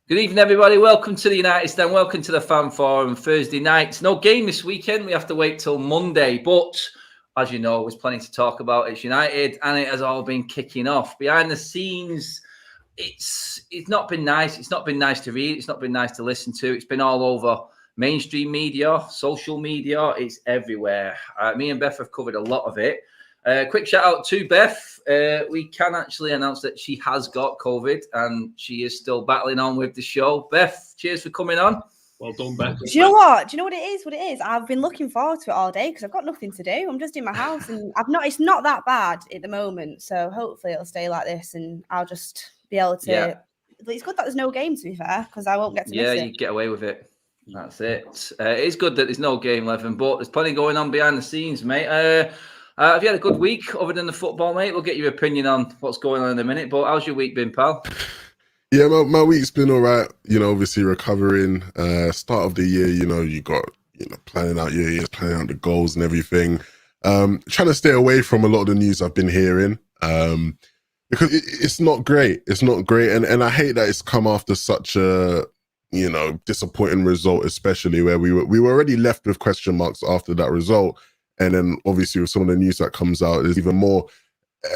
Good evening, everybody. Welcome to the United Stand. Welcome to the Fan Forum Thursday night. No game this weekend. We have to wait till Monday. But as you know, there's plenty to talk about. It's United, and it has all been kicking off. Behind the scenes, it's not been nice. It's not been nice to read. It's not been nice to listen to. It's been all over mainstream media, social media. It's everywhere. Me and Beth have covered a lot of it. Quick shout out to Beth. We can actually announce that she has got COVID and she is still battling on with the show. Beth, cheers for coming on. Well done, Beth. Do you know what? Do you know what it is? What it is? I've been looking forward to it all day because I've got nothing to do. I'm just in my house and it's not that bad at the moment. So hopefully it'll stay like this and I'll just be able to. Yeah. It's good that there's no game, to be fair, because I won't get to miss it. Yeah, you get away with it. That's it. It is good that there's no game, Levin, but there's plenty going on behind the scenes, mate. Have you had a good week other than the football, mate? We'll get your opinion on what's going on in a minute, but how's your week been, pal? Yeah, my week's been all right. Obviously recovering. Start of the year, you got, planning out your years, planning out the goals and everything. Trying to stay away from a lot of the news I've been hearing because it's not great. It's not great. And I hate that it's come after such a, disappointing result, especially where we were already left with question marks after that result. And then obviously with some of the news that comes out, there's even more.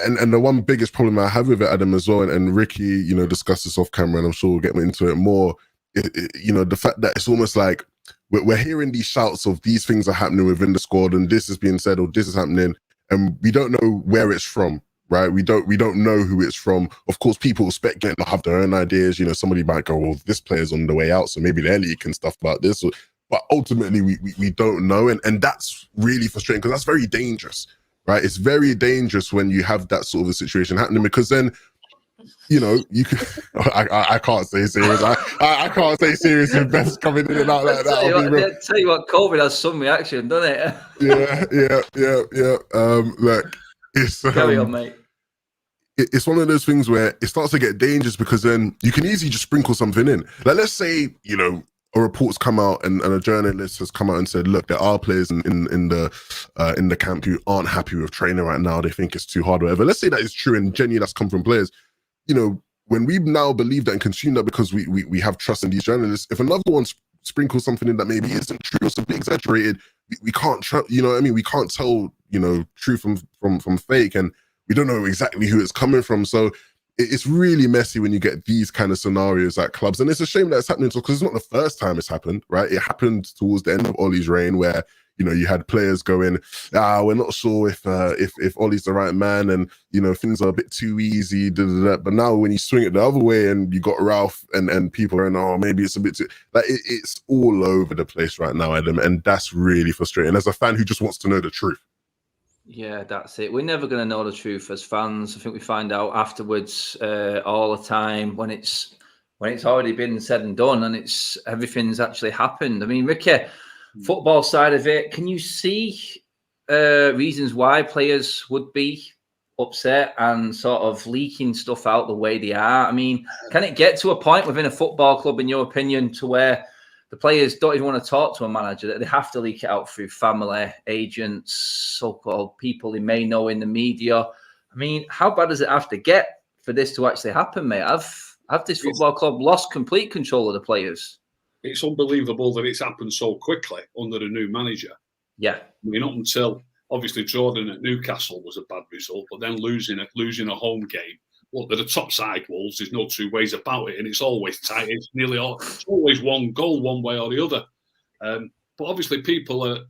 And the one biggest problem I have with it, Adam, as well, and Ricky, discussed this off camera, and I'm sure we'll get into it more. The fact that it's almost like we're hearing these shouts of these things are happening within the squad, and this is being said, or this is happening, and we don't know where it's from, right? We don't know who it's from. Of course, people speculate and have their own ideas. Somebody might go, well, this player's on the way out, so maybe they're leaking stuff about this. But ultimately, we don't know. And that's really frustrating because that's very dangerous, right? It's very dangerous when you have that sort of a situation happening because then, you can... I can't say serious. I can't say serious if Beth's coming in and out like that. Tell you what, COVID has some reaction, doesn't it? Yeah. Look, it's... Carry on, mate. It's one of those things where it starts to get dangerous because then you can easily just sprinkle something in. Like, let's say, a report's come out and a journalist has come out and said, look, there are players in the camp who aren't happy with training right now. They think it's too hard, whatever. Let's say that is true and genuinely that's come from players. When we now believe that and consume that because we have trust in these journalists, if another one sprinkles something in that maybe isn't true or something exaggerated, we can't we can't tell, true from fake, and we don't know exactly who it's coming from. So it's really messy when you get these kind of scenarios at clubs. And it's a shame that it's happening because it's not the first time it's happened, right? It happened towards the end of Ollie's reign where, you had players going, we're not sure if Ollie's the right man and, things are a bit too easy. But now when you swing it the other way and you got Ralph and people are going, maybe it's a bit too... Like, it's all over the place right now, Adam. And that's really frustrating as a fan who just wants to know the truth. Yeah, that's it. We're never going to know the truth as fans. I think we find out afterwards all the time when it's already been said and done and everything's actually happened. I mean, Ricky, football side of it, can you see reasons why players would be upset and sort of leaking stuff out the way they are? I mean, can it get to a point within a football club, in your opinion, to where the players don't even want to talk to a manager, that they have to leak it out through family, agents, so-called people they may know in the media? I mean, how bad does it have to get for this to actually happen, mate? Have this football club lost complete control of the players? It's unbelievable that it's happened so quickly under a new manager. Yeah. I mean, up until, obviously, Jordan at Newcastle was a bad result, but then losing a home game. Look, they're the top side, Wolves. There's no two ways about it, and it's always tight. It's always one goal, one way or the other. But obviously, people are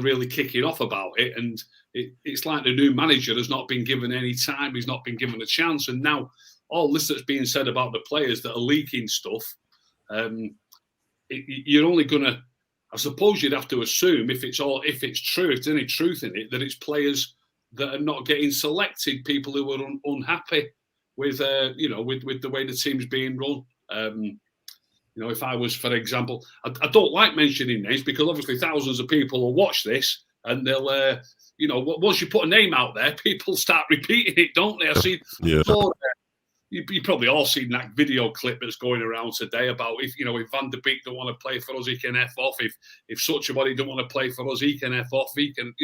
really kicking off about it, and it's like the new manager has not been given any time. He's not been given a chance, and now all this that's being said about the players that are leaking stuff, you're only gonna, I suppose, you'd have to assume if it's true, if there's any truth in it, that it's players that are not getting selected, people who are unhappy with the way the team's being run. If I was, for example, I don't like mentioning names because obviously thousands of people will watch this and they'll, once you put a name out there, people start repeating it, don't they? I see. Yeah. You probably all seen that video clip that's going around today about if Van der Beek don't want to play for us, he can F off. If such a body don't want to play for us, he can F off. He can,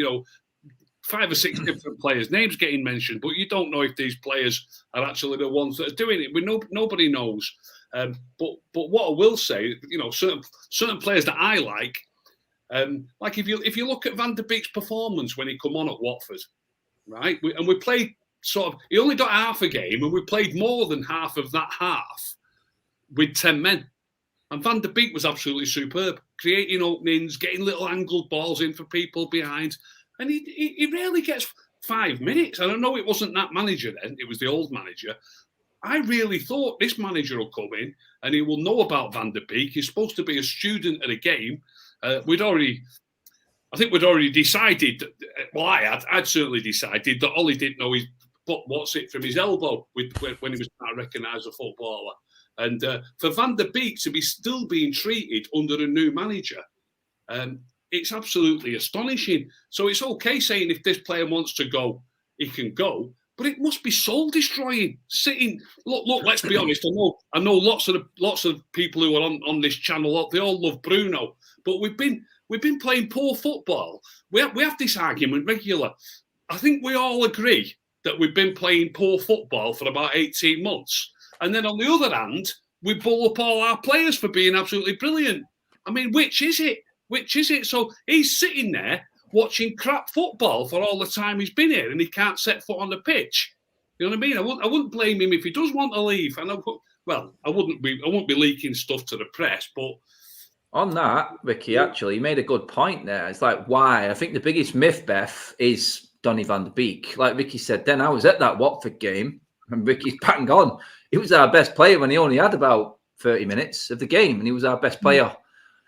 5 or 6 different players, names getting mentioned, but you don't know if these players are actually the ones that are doing it. Nobody knows. But what I will say, certain players that I like if you look at Van der Beek's performance when he come on at Watford, right? We played he only got half a game, and we played more than half of that half with 10 men. And Van der Beek was absolutely superb, creating openings, getting little angled balls in for people behind. And he rarely gets 5 minutes. And I know it wasn't that manager then, it was the old manager. I really thought this manager will come in and he will know about Van der Beek. He's supposed to be a student at a game. I think we'd already decided, I'd certainly decided that Ollie didn't know what's it from his elbow when he was trying to recognise a footballer. And for Van der Beek to be still being treated under a new manager, it's absolutely astonishing. So it's okay saying if this player wants to go, he can go, but it must be soul destroying. Look. Let's be honest. I know lots of people who are on this channel. They all love Bruno, but we've been playing poor football. We have this argument regular. I think we all agree that we've been playing poor football for about 18 months. And then on the other hand, we bull up all our players for being absolutely brilliant. I mean, which is it? So he's sitting there watching crap football for all the time he's been here, and he can't set foot on the pitch. You know what I mean? I wouldn't blame him if he does want to leave. And I wouldn't be leaking stuff to the press. But on that, Ricky, actually, you made a good point there. It's like, why? I think the biggest myth, Beth, is Donny van de Beek. Like Ricky said, then I was at that Watford game, and Ricky's bang on. He was our best player when he only had about 30 minutes of the game, and he was our best player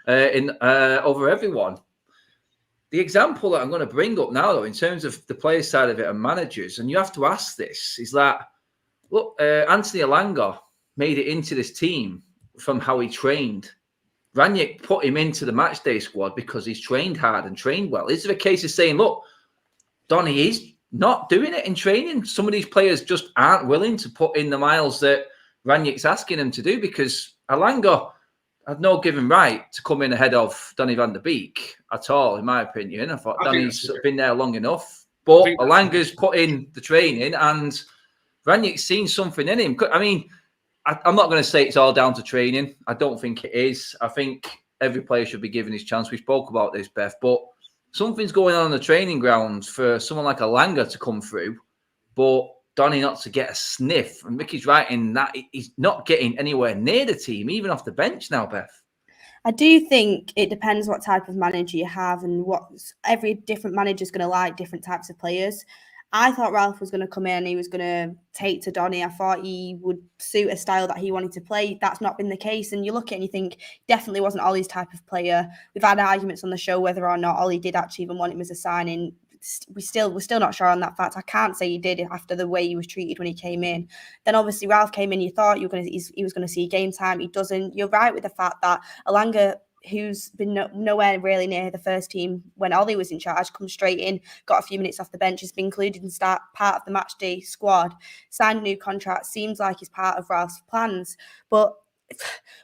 over everyone. The example that I'm going to bring up now, though, in terms of the player side of it and managers, and you have to ask this, is that, look, Anthony Elanga made it into this team from how he trained. Rangnick put him into the matchday squad because he's trained hard and trained well. Is there a case of saying, look, Donny is not doing it in training? Some of these players just aren't willing to put in the miles that Rangnick's asking them to do, because Elanga had no given right to come in ahead of Donny van de Beek at all, in my opinion. I thought Donny's been there long enough. But Elanga's put in the training, and Rangnick's seen something in him. I mean, I'm not going to say it's all down to training. I don't think it is. I think every player should be given his chance. We spoke about this, Beth, but something's going on the training grounds for someone like Elanga to come through, but Donny not to get a sniff. And Mickey's right in that he's not getting anywhere near the team, even off the bench now, Beth. I do think it depends what type of manager you have, and every different manager is going to like different types of players. I thought Ralph was going to come in and he was going to take to Donny. I thought he would suit a style that he wanted to play. That's not been the case. And you look at it and you think, definitely wasn't Ollie's type of player. We've had arguments on the show whether or not Ollie did actually even want him as a signing. We're still not sure on that fact. I can't say he did after the way he was treated when he came in. Then obviously Ralph came in. You thought he was going to see game time. He doesn't. You're right with the fact that Elanga, who's been nowhere really near the first team when Ollie was in charge, come straight in, got a few minutes off the bench, has been included and start part of the matchday squad, signed a new contract, seems like he's part of Ralph's plans. But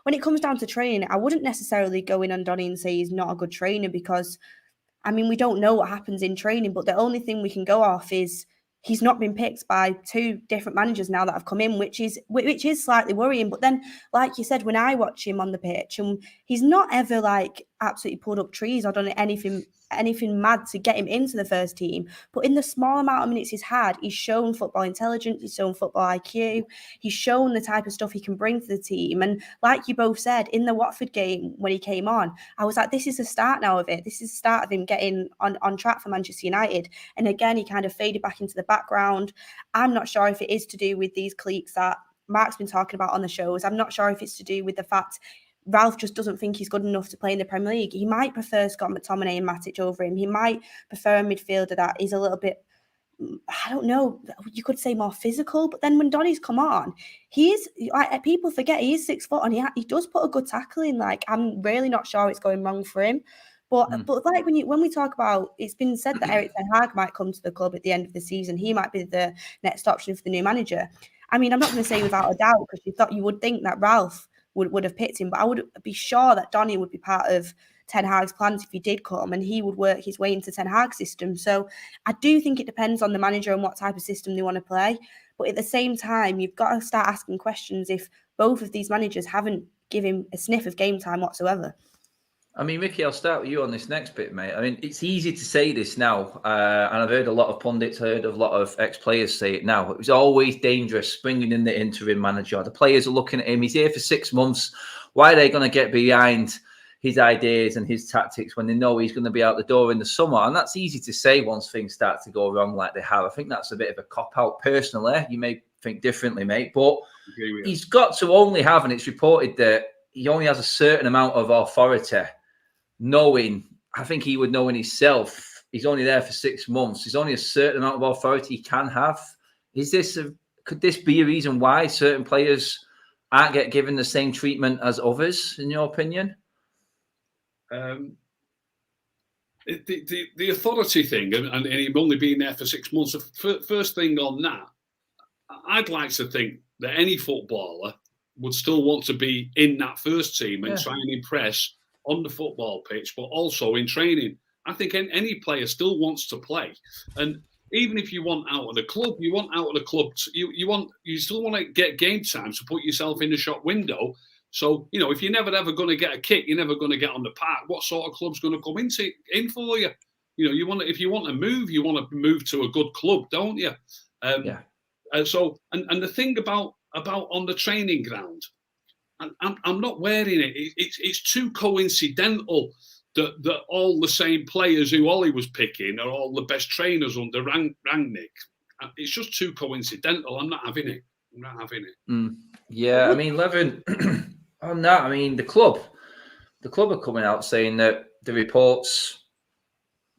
when it comes down to training, I wouldn't necessarily go in on Donny and say he's not a good trainer, because I mean, we don't know what happens in training, but the only thing we can go off is he's not been picked by 2 different managers now that have come in, which is slightly worrying. But then, like you said, when I watch him on the pitch, and he's not ever like absolutely pulled up trees or done anything mad to get him into the first team. But in the small amount of minutes he's had, he's shown football intelligence, he's shown football IQ, he's shown the type of stuff he can bring to the team. And like you both said, in the Watford game when he came on, I was like, this is the start now of it. This is the start of him getting on track for Manchester United. And again, he kind of faded back into the background. I'm not sure if it is to do with these cliques that Mark's been talking about on the shows. I'm not sure if it's to do with the fact Ralph just doesn't think he's good enough to play in the Premier League. He might prefer Scott McTominay and Matic over him. He might prefer a midfielder that is a little bit, I don't know, you could say more physical. But then when Donny's come on, he is, like, people forget he is 6 foot and he does put a good tackle in. Like, I'm really not sure it's going wrong for him. But like when we talk about, it's been said that Erik ten Hag might come to the club at the end of the season. He might be the next option for the new manager. I mean, I'm not going to say without a doubt, because you would think that Ralph would have picked him, but I would be sure that Donny would be part of Ten Hag's plans if he did come, and he would work his way into Ten Hag's system. So I do think it depends on the manager and what type of system they want to play. But at the same time, you've got to start asking questions if both of these managers haven't given him a sniff of game time whatsoever. I mean, Ricky, I'll start with you on this next bit, mate. I mean, it's easy to say this now, and I've heard a lot of pundits, heard a lot of ex-players say it now. It was always dangerous bringing in the interim manager. The players are looking at him. He's here for 6 months. Why are they going to get behind his ideas and his tactics when they know he's going to be out the door in the summer? And that's easy to say once things start to go wrong like they have. I think that's a bit of a cop-out personally. You may think differently, mate, but he's got to only have, and it's reported that he only has a certain amount of authority, knowing, I think he would know in himself, he's only there for 6 months. There's only a certain amount of authority he can have. Could this be a reason why certain players aren't get given the same treatment as others, in your opinion? The authority thing, and him only being there for 6 months, first thing on that, I'd like to think that any footballer would still want to be in that first team and try and impress on the football pitch, but also in training. I think any player still wants to play. And even if you want out of the club, you still want to get game time to put yourself in the shop window. So, you know, if you're never ever going to get a kick, you're never going to get on the park. What sort of club's going to come in for you? You know, if you want to move, you want to move to a good club, don't you? So the thing about on the training ground, I'm not wearing it. It's too coincidental that all the same players who Ollie was picking are all the best trainers under Rangnick. It's just too coincidental. I'm not having it. Yeah, I mean, Levin, on that, I mean, the club are coming out saying that the reports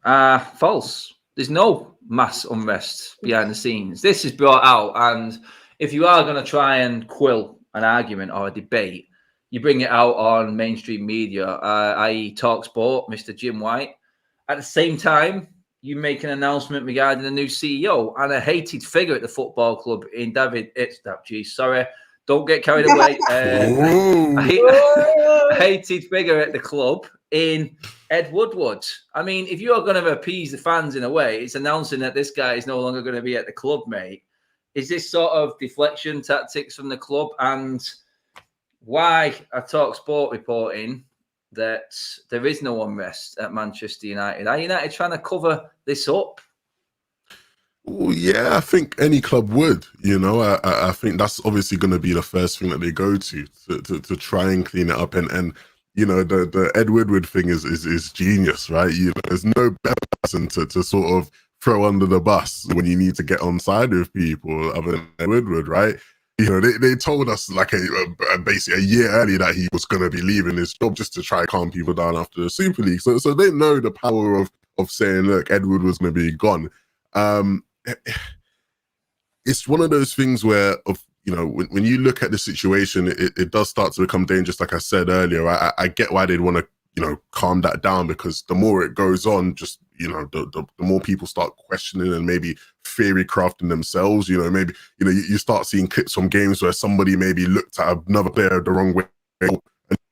are false. There's no mass unrest behind the scenes. This is brought out, and if you are going to try and quill an argument or a debate, you bring it out on mainstream media, i.e. TalkSport, Mr. Jim White. At the same time, you make an announcement regarding a new CEO and a hated figure at the football club in David. Don't get carried away. A hated figure at the club in Ed Woodward. I mean, if you are going to appease the fans in a way, it's announcing that this guy is no longer going to be at the club, mate. Is this sort of deflection tactics from the club? And why are TalkSport reporting that there is no unrest at Manchester United? Are United trying to cover this up? Well, yeah, I think any club would. You know, I think that's obviously going to be the first thing that they go to try and clean it up. And you know, the Ed Woodward thing is genius, right? You know, there's no better person to sort of throw under the bus when you need to get on side with people other than Ed Woodward, right? You know, they told us like basically a year earlier that he was going to be leaving his job just to try and calm people down after the Super League. So they know the power of saying, look, Ed Woodward was going to be gone. It's one of those things where, you know, when you look at the situation, it does start to become dangerous. Like I said earlier, I get why they'd want to, you know, calm that down, because the more it goes on, just, you know, the more people start questioning and maybe theory crafting themselves. You know, maybe, you know, you start seeing clips from games where somebody maybe looked at another player the wrong way and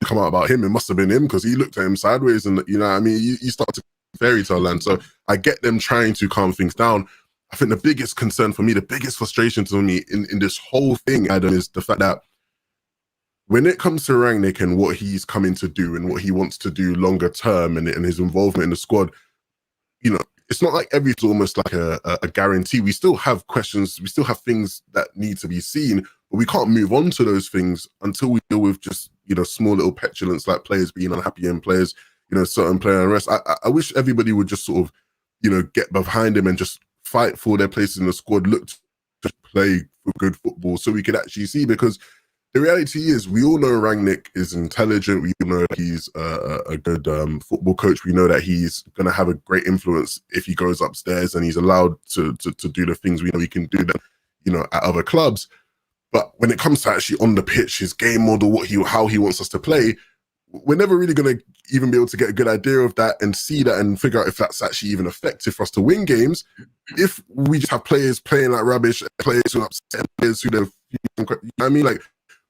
come out about him. It must have been him because he looked at him sideways, and, you know what I mean, you start to fairy tale land. So I get them trying to calm things down. I think the biggest concern for me, the biggest frustration to me in this whole thing, Adam, is the fact that when it comes to Rangnick and what he's coming to do and what he wants to do longer term and his involvement in the squad, you know, it's not like everything's almost like a guarantee. We still have questions. We still have things that need to be seen, but we can't move on to those things until we deal with just, you know, small little petulance like players being unhappy and players, you know, certain player unrest. I wish everybody would just sort of, you know, get behind him and just fight for their places in the squad, look to play for good football so we could actually see, because the reality is we all know Rangnick is intelligent. We all know that he's a good football coach. We know that he's going to have a great influence if he goes upstairs and he's allowed to do the things we know he can do that, you know, at other clubs. But when it comes to actually on the pitch, his game model, how he wants us to play, we're never really going to even be able to get a good idea of that and see that and figure out if that's actually even effective for us to win games. If we just have players playing like rubbish, players who are upset, players who don't, you know what I mean? Like,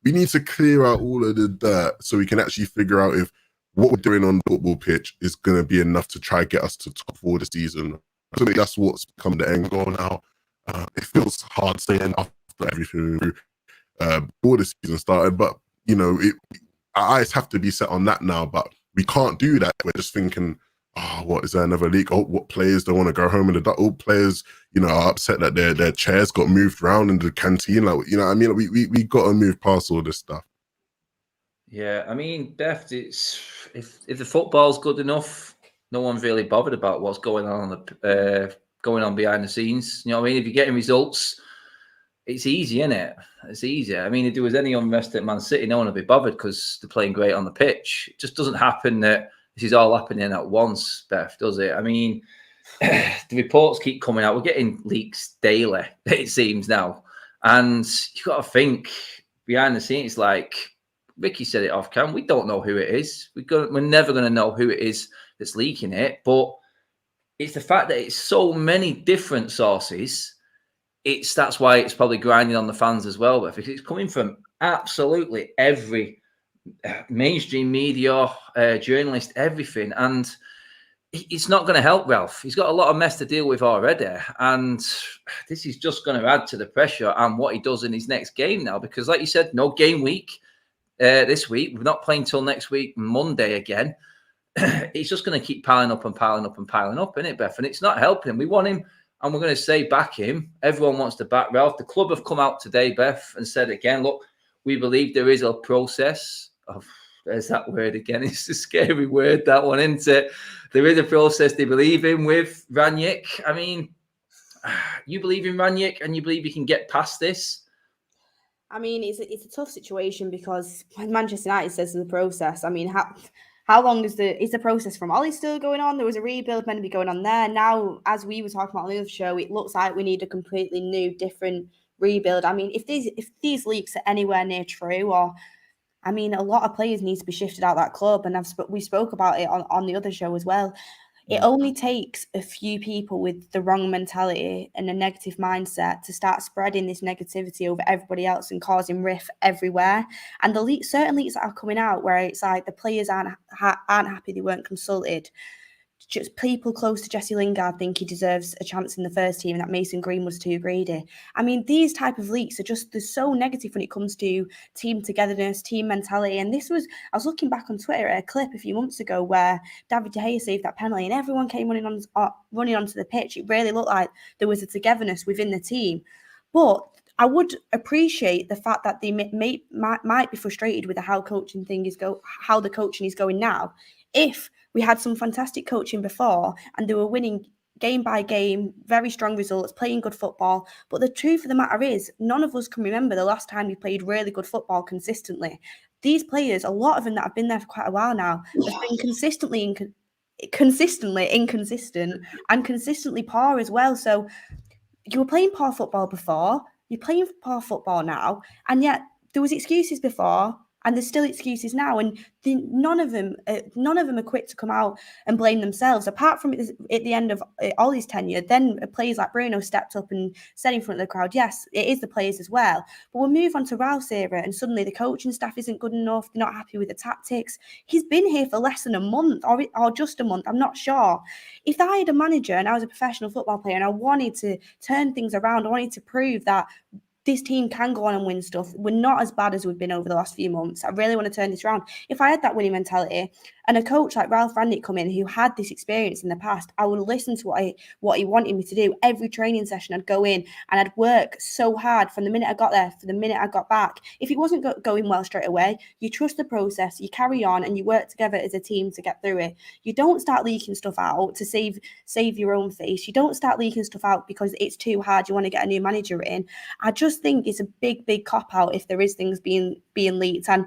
we need to clear out all of the dirt so we can actually figure out if what we're doing on the football pitch is going to be enough to try and get us to top 4 this season. I think that's what's become the end goal now. It feels hard saying after everything. before the season started. But you know, our eyes have to be set on that now. But we can't do that. We're just thinking, oh, what is there another league? Oh, what players don't want to go home in the dark? Oh, players, you know, are upset that their chairs got moved around in the canteen. Like, you know what I mean? We got to move past all this stuff. Yeah, I mean, Beth, it's if the football's good enough, no one's really bothered about what's going on going on behind the scenes. You know what I mean? If you're getting results, it's easy, isn't it? It's easy. I mean, if there was any unrest at Man City, no one would be bothered because they're playing great on the pitch. It just doesn't happen that this is all happening at once, Beth, does it? I mean, the reports keep coming out. We're getting leaks daily, it seems now. And you've got to think behind the scenes, like Ricky said it off cam, we don't know who it is. We're never going to know who it is that's leaking it. But it's the fact that it's so many different sources. That's why it's probably grinding on the fans as well. But because it's coming from absolutely every mainstream media, journalist, everything. And it's not going to help Ralph. He's got a lot of mess to deal with already. And this is just going to add to the pressure and what he does in his next game now. Because like you said, no game week this week. We're not playing till next week, Monday again. It's just going to keep piling up and piling up and piling up, isn't it, Beth? And it's not helping. We want him, and we're going to say back him. Everyone wants to back Ralph. The club have come out today, Beth, and said again, look, we believe there is a process of, there's that word again. It's a scary word, that one, isn't it? There is a process they believe in with Rangnick. I mean, you believe in Rangnick and you believe you can get past this? I mean, it's a tough situation because Manchester United says there's a process. I mean, how long is the process from Ollie still going on? There was a rebuild meant to be going on there. Now, as we were talking about on the other show, it looks like we need a completely new, different rebuild. I mean, if these leaks are anywhere near true, or I mean, a lot of players need to be shifted out of that club, and we spoke about it on the other show as well. It only takes a few people with the wrong mentality and a negative mindset to start spreading this negativity over everybody else and causing rift everywhere. And certain leaks that are coming out where it's like the players aren't happy they weren't consulted. Just people close to Jesse Lingard think he deserves a chance in the first team and that Mason Green was too greedy. I mean, these type of leaks they're so negative when it comes to team togetherness, team mentality. And I was looking back on Twitter at a clip a few months ago where David De Gea saved that penalty and everyone came running onto the pitch. It really looked like there was a togetherness within the team. But I would appreciate the fact that they might be frustrated with how the coaching is going now. If we had some fantastic coaching before and they were winning game by game, very strong results, playing good football. But the truth of the matter is, none of us can remember the last time we played really good football consistently. These players, a lot of them that have been there for quite a while now, have been consistently inconsistent and consistently poor as well. So you were playing poor football before, you're playing poor football now, and yet there was excuses before. And there's still excuses now, and none of them are quick to come out and blame themselves. Apart from at the end of Ollie's tenure, then players like Bruno stepped up and said in front of the crowd, yes, it is the players as well. But we'll move on to Ralph's era, and suddenly the coaching staff isn't good enough. They're not happy with the tactics. He's been here for less than a month, or just a month. I'm not sure. If I had a manager and I was a professional football player and I wanted to turn things around, I wanted to prove that this team can go on and win stuff. We're not as bad as we've been over the last few months. I really want to turn this around. If I had that winning mentality and a coach like Ralph Rangnick come in who had this experience in the past, I would listen to what he wanted me to do. Every training session, I'd go in and I'd work so hard from the minute I got there to the minute I got back. If it wasn't going well straight away, you trust the process, you carry on, and you work together as a team to get through it. You don't start leaking stuff out to save your own face. You don't start leaking stuff out because it's too hard. You want to get a new manager in. I just think it's a big cop-out if there is things being leaked. And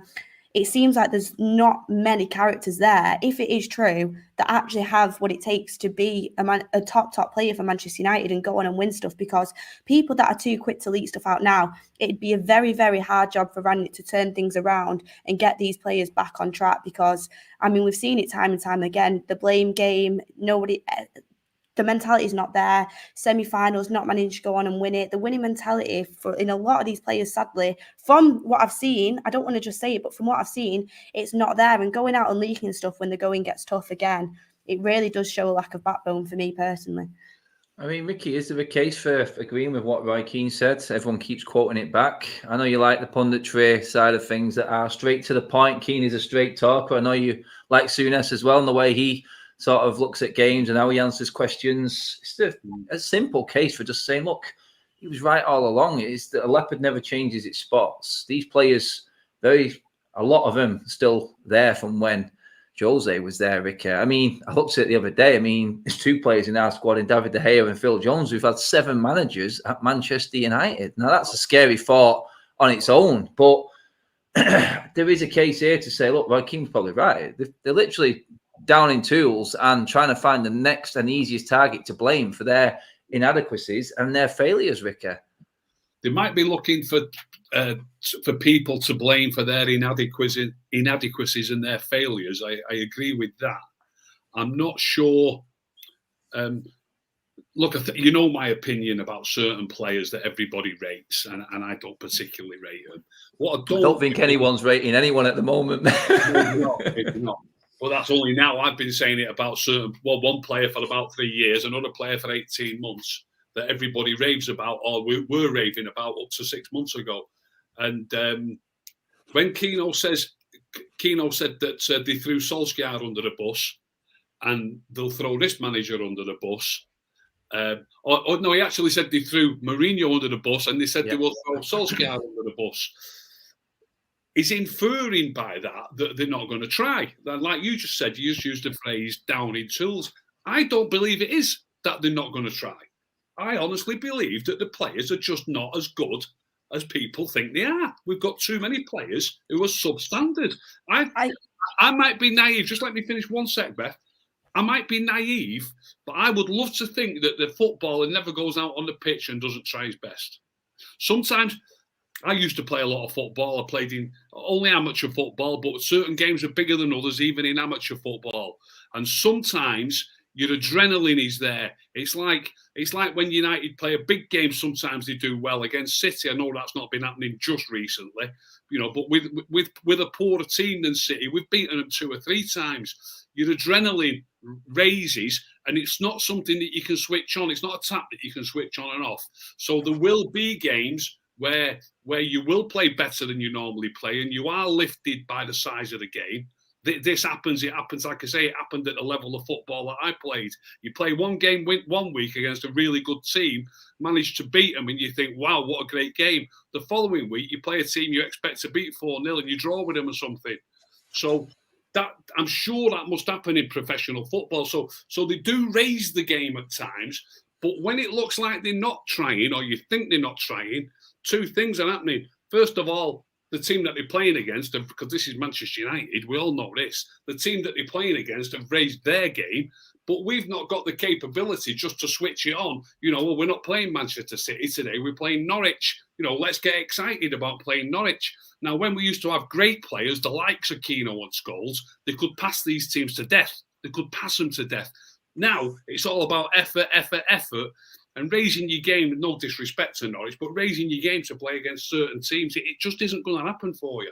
it seems like there's not many characters there, if it is true, that actually have what it takes to be a top player for Manchester United and go on and win stuff. Because people that are too quick to leak stuff out now, it'd be a very, very hard job for Rangnick to turn things around and get these players back on track. Because, I mean, we've seen it time and time again. The blame game, the mentality is not there. Semi-finals, not managing to go on and win it. The winning mentality in a lot of these players, sadly, from what I've seen, I don't want to just say it, but from what I've seen, it's not there. And going out and leaking stuff when the going gets tough again, it really does show a lack of backbone for me personally. I mean, Ricky, is there a case for agreeing with what Roy Keane said? Everyone keeps quoting it back. I know you like the punditry side of things that are straight to the point. Keane is a straight talker. I know you like Souness as well, and the way he sort of looks at games and how he answers questions. It's a simple case for just saying, look, he was right all along. It's that a leopard never changes its spots. These players, a lot of them still there from when Jose was there, Ricky. I mean, I looked at it the other day. I mean, there's 2 players in our squad in David De Gea and Phil Jones who've had 7 managers at Manchester United. Now, that's a scary thought on its own. But there is a case here to say, look, Roy Keane's probably right. They're literally down in tools and trying to find the next and easiest target to blame for their inadequacies and their failures, Ricky. They might be looking for people to blame for their inadequacies and their failures. I agree with that. I'm not sure. Look, you know my opinion about certain players that everybody rates, and I don't particularly rate them. What I don't think anyone's rating anyone at the moment. It's not. Well, that's only now. I've been saying it about one player for about 3 years, another player for 18 months that everybody raves about, or we were raving about up to 6 months ago. And when Keane said that they threw Solskjaer under the bus and they'll throw this manager under the bus. No, he actually said they threw Mourinho under the bus and they said they will throw Solskjaer under the bus. He's inferring by that they're not going to try. Like you just said, you just used the phrase down in tools. I don't believe it is that they're not going to try. I honestly believe that the players are just not as good as people think they are. We've got too many players who are substandard. I might be naive. Just let me finish 1 sec, Beth. I might be naive, but I would love to think that the footballer never goes out on the pitch and doesn't try his best. Sometimes I used to play a lot of football. I played in only amateur football, but certain games are bigger than others, even in amateur football. And sometimes your adrenaline is there. It's like when United play a big game, sometimes they do well against City. I know that's not been happening just recently, but with a poorer team than City, we've beaten them 2 or 3 times. Your adrenaline raises, and it's not something that you can switch on. It's not a tap that you can switch on and off. So there will be games where you will play better than you normally play, and you are lifted by the size of the game. This happens. It happens, like I say, it happened at the level of football that I played. You play one game 1 week against a really good team, manage to beat them, and you think, wow, what a great game. The following week, you play a team you expect to beat 4-0 and you draw with them or something. So that, I'm sure that must happen in professional football. So they do raise the game at times, but when it looks like they're not trying, or you think they're not trying, 2 things are happening. First of all, the team that they're playing against, because this is Manchester United, we all know this, the team that they're playing against have raised their game, but we've not got the capability just to switch it on. Well, we're not playing Manchester City today, we're playing Norwich. Let's get excited about playing Norwich. Now, when we used to have great players, the likes of Keane and Scholes, they could pass these teams to death. They could pass them to death. Now, it's all about effort, and raising your game, no disrespect to Norwich, but raising your game to play against certain teams, it just isn't going to happen for you.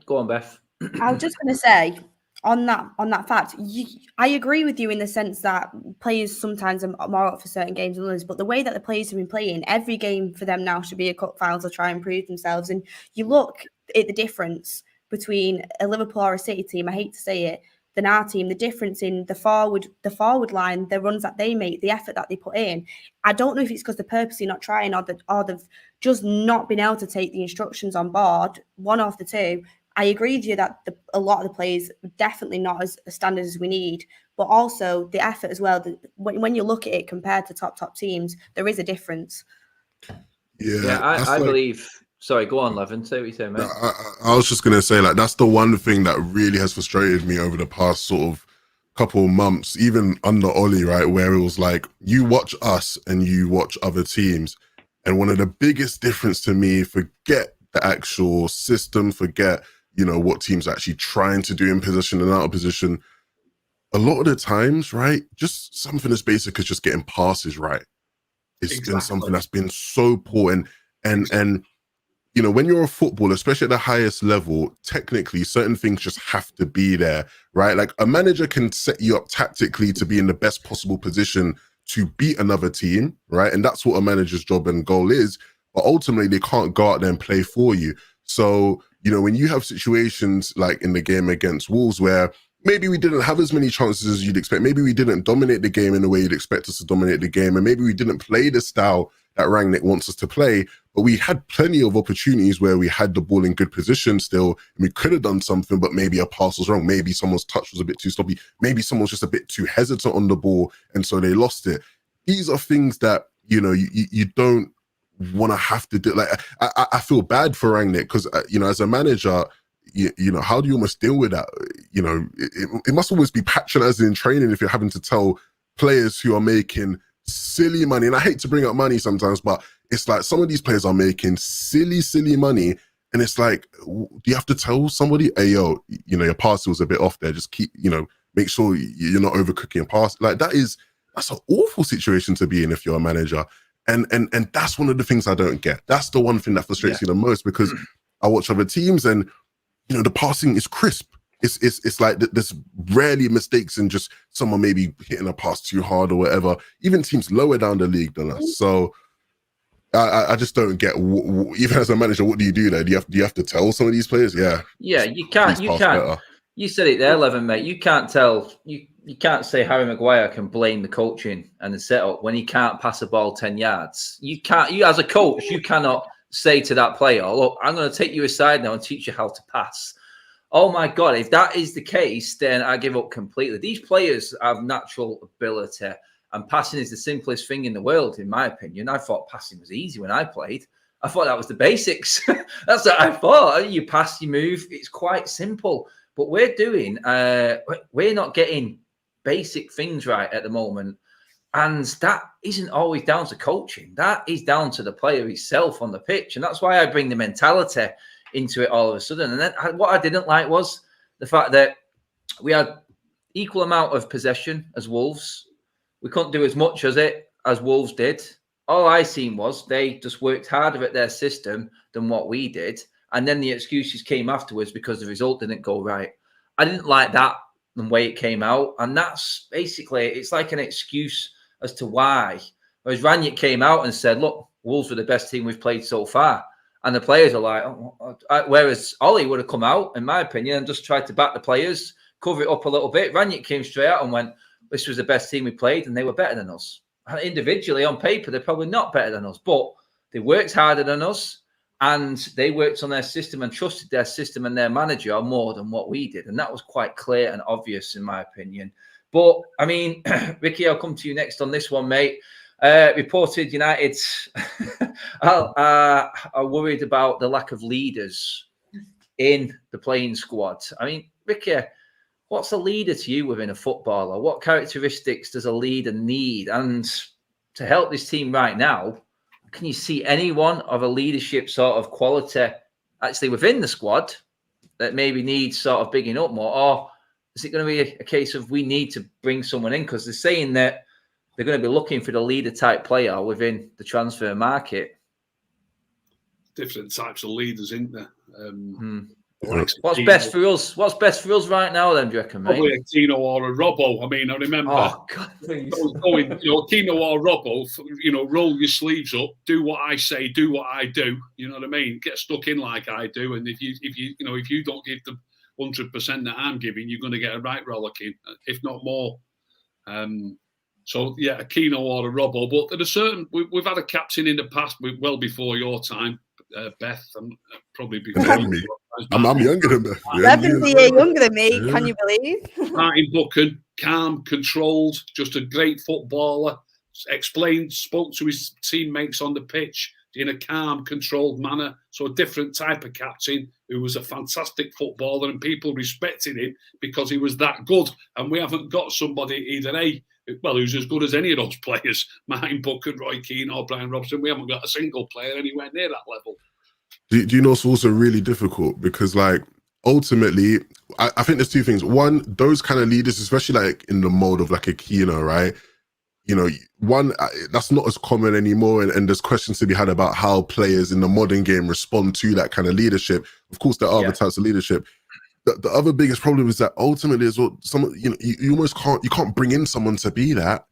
Go on, Beth. I was just going to say, on that fact, I agree with you in the sense that players sometimes are more up for certain games than others, but the way that the players have been playing, every game for them now should be a cut file to try and prove themselves. And you look at the difference between a Liverpool or a City team, I hate to say it, than our team, the difference in the forward line, the runs that they make, the effort that they put in. I don't know if it's because they're purposely not trying or they've just not been able to take the instructions on board, one of the two. I agree with you that a lot of the players are definitely not as standard as we need, but also the effort as well. When you look at it compared to top teams, there is a difference. Yeah, I believe... Sorry, go on, Levin. Say what you say, mate. I was just going to say, that's the one thing that really has frustrated me over the past sort of couple of months, even under Ollie, right, where it was like, you watch us and you watch other teams. And one of the biggest difference to me, forget the actual system, forget, what teams are actually trying to do in position and out of position. A lot of the times, right, just something as basic as just getting passes right. It's been something that's been so important. And when you're a footballer, especially at the highest level, technically certain things just have to be there, right? Like a manager can set you up tactically to be in the best possible position to beat another team, right? And that's what a manager's job and goal is. But ultimately, they can't go out there and play for you. So, you know, when you have situations like in the game against Wolves where maybe we didn't have as many chances as you'd expect, maybe we didn't dominate the game in the way you'd expect us to dominate the game, and maybe we didn't play the style that Rangnick wants us to play, but we had plenty of opportunities where we had the ball in good position still, and we could have done something, but maybe a pass was wrong. Maybe someone's touch was a bit too sloppy. Maybe someone's just a bit too hesitant on the ball, and so they lost it. These are things that, you know, you don't want to have to do. Like, I feel bad for Rangnick because, you know, as a manager, you know, how do you almost deal with that? You know, it must always be patronizing in training if you're having to tell players who are making silly money, and I hate to bring up money sometimes, but it's like some of these players are making silly money, and it's like, do you have to tell somebody, hey, yo, you know, your pass was a bit off there, just keep, you know, make sure you're not overcooking a pass. Like, that's an awful situation to be in if you're a manager, and that's one of the things I don't get. That's the one thing that frustrates me the most, because I watch other teams and, you know, the passing is crisp. It's like there's rarely mistakes and just someone maybe hitting a pass too hard or whatever. Even teams lower down the league than us. So I just don't get. Even as a manager, what do you do there? Do you have to tell some of these players? Yeah, you can't. Better. You said it there, Levin, mate. You can't tell. You can't say Harry Maguire can blame the coaching and the setup when he can't pass a ball 10 yards. You can't. You as a coach, you cannot say to that player, "Look, I'm going to take you aside now and teach you how to pass." Oh my God, if that is the case, then I give up completely. These players have natural ability, and passing is the simplest thing in the world, in my opinion. I thought passing was easy when I played. I thought that was the basics. That's what I thought. You pass, you move. It's quite simple. But we're not getting basic things right at the moment. And that isn't always down to coaching. That is down to the player himself on the pitch. And that's why I bring the mentality into it all of a sudden. And then what I didn't like was the fact that we had equal amount of possession as Wolves. We couldn't do as much as Wolves did. All I seen was they just worked harder at their system than what we did. And then the excuses came afterwards because the result didn't go right. I didn't like that, the way it came out. And that's basically, it's like an excuse as to why. Whereas Rangnick came out and said, look, Wolves were the best team we've played so far. And the players are like, whereas Ollie would have come out, in my opinion, and just tried to back the players, cover it up a little bit. Rangnick came straight out and went, this was the best team we played, and they were better than us. And individually, on paper, they're probably not better than us, but they worked harder than us, and they worked on their system and trusted their system and their manager more than what we did. And that was quite clear and obvious, in my opinion. But, I mean, Ricky, I'll come to you next on this one, mate. Reported United are worried about the lack of leaders in the playing squad. I mean, Ricky, what's a leader to you within a footballer? What characteristics does a leader need? And to help this team right now, can you see anyone of a leadership sort of quality actually within the squad that maybe needs sort of bigging up more? Or is it going to be a case of we need to bring someone in? Because they're saying that they're going to be looking for the leader type player within the transfer market. Different types of leaders, isn't there? What's best for us? What's best for us right now, then, do you reckon, mate? Probably a Tino or a Robbo. I mean, I remember going, you know, Tino or Robbo, you know, roll your sleeves up, do what I say, do what I do. You know what I mean? Get stuck in like I do. And if you don't give the 100% that I'm giving, you're going to get a right rollicking, if not more. So, yeah, a Keno or a Robbo. But at a certain, we've had a captain in the past, well before your time, Beth, and probably before me. I'm younger than Beth. Levin's a year younger than me, can you believe? Martin Buchan, calm, controlled, just a great footballer, spoke to his teammates on the pitch in a calm, controlled manner. So a different type of captain who was a fantastic footballer, and people respected him because he was that good. And we haven't got somebody who's as good as any of those players, Martin Buchan, Roy Keane or Brian Robson. We haven't got a single player anywhere near that level. Do you know it's also really difficult? Because, like, ultimately, I think there's two things. One, those kind of leaders, especially like in the mode of like a Keno, right? You know, one, that's not as common anymore. And there's questions to be had about how players in the modern game respond to that kind of leadership. Of course, there are other types of leadership. The other biggest problem is that ultimately as well, you almost can't bring in someone to be that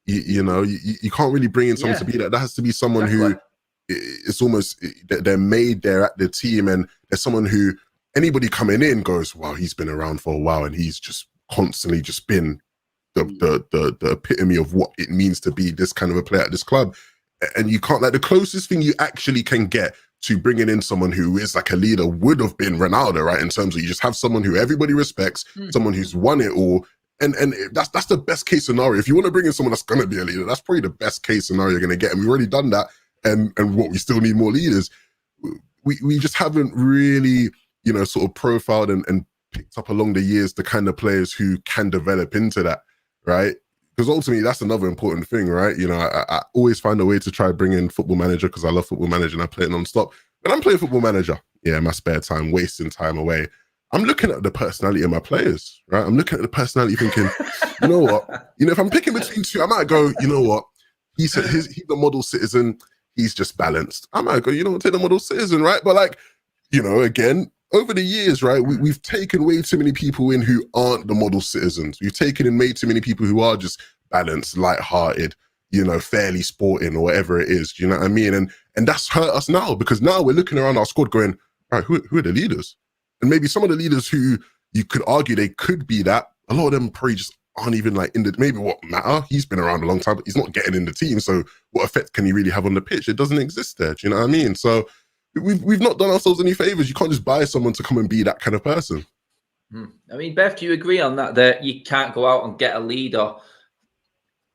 You can't really bring in someone to be that. That has to be someone who it's almost they're made there at the team, and there's someone who anybody coming in goes, wow, he's been around for a while, and he's just constantly just been the epitome of what it means to be this kind of a player at this club. And you can't, like, the closest thing you actually can get to bringing in someone who is like a leader would have been Ronaldo, right? In terms of you just have someone who everybody respects, someone who's won it all. And that's the best case scenario. If you want to bring in someone that's going to be a leader, that's probably the best case scenario you're going to get. And we've already done that. And what we still need more leaders. We just haven't really, sort of profiled and picked up along the years the kind of players who can develop into that, right? Because ultimately, that's another important thing, right? I always find a way to try bring in Football Manager because I love Football Manager and I play it non-stop. When I'm playing Football Manager, in my spare time, wasting time away, I'm looking at the personality of my players, right? I'm looking at the personality thinking, you know what? If I'm picking between two, I might go, you know what? He's the model citizen. He's just balanced. I might go, take the model citizen, right? But like, again, over the years, right, we've taken way too many people in who aren't the model citizens. We've taken in way too many people who are just balanced, lighthearted, fairly sporting or whatever it is. Do you know what I mean? And that's hurt us now because now we're looking around our squad going, right, who are the leaders? And maybe some of the leaders who you could argue they could be that, a lot of them probably just aren't even like in the, maybe what matter? He's been around a long time, but he's not getting in the team. So what effect can he really have on the pitch? It doesn't exist there. Do you know what I mean? So we've not done ourselves any favors. You can't just buy someone to come and be that kind of person. I mean, Beth, do you agree on that you can't go out and get a leader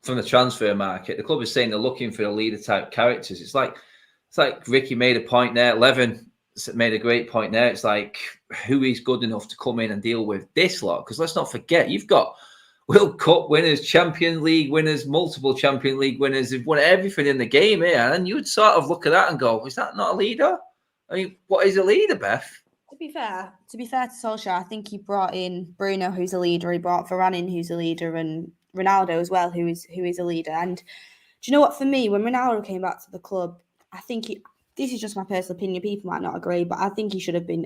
from the transfer market? The club is saying they're looking for the leader type characters. It's like Ricky made a point there. Levin made a great point there. It's like, who is good enough to come in and deal with this lot? Because let's not forget, you've got World Cup winners, Champions League winners, multiple Champions League winners. They've won everything in the game here. And you would sort of look at that and go, is that not a leader? I mean, what is a leader, Beth? To be fair to Solskjaer, I think he brought in Bruno, who's a leader. He brought Varane in, who's a leader, and Ronaldo as well, who is a leader. And do you know what? For me, when Ronaldo came back to the club, I think this is just my personal opinion. People might not agree, but I think he should have been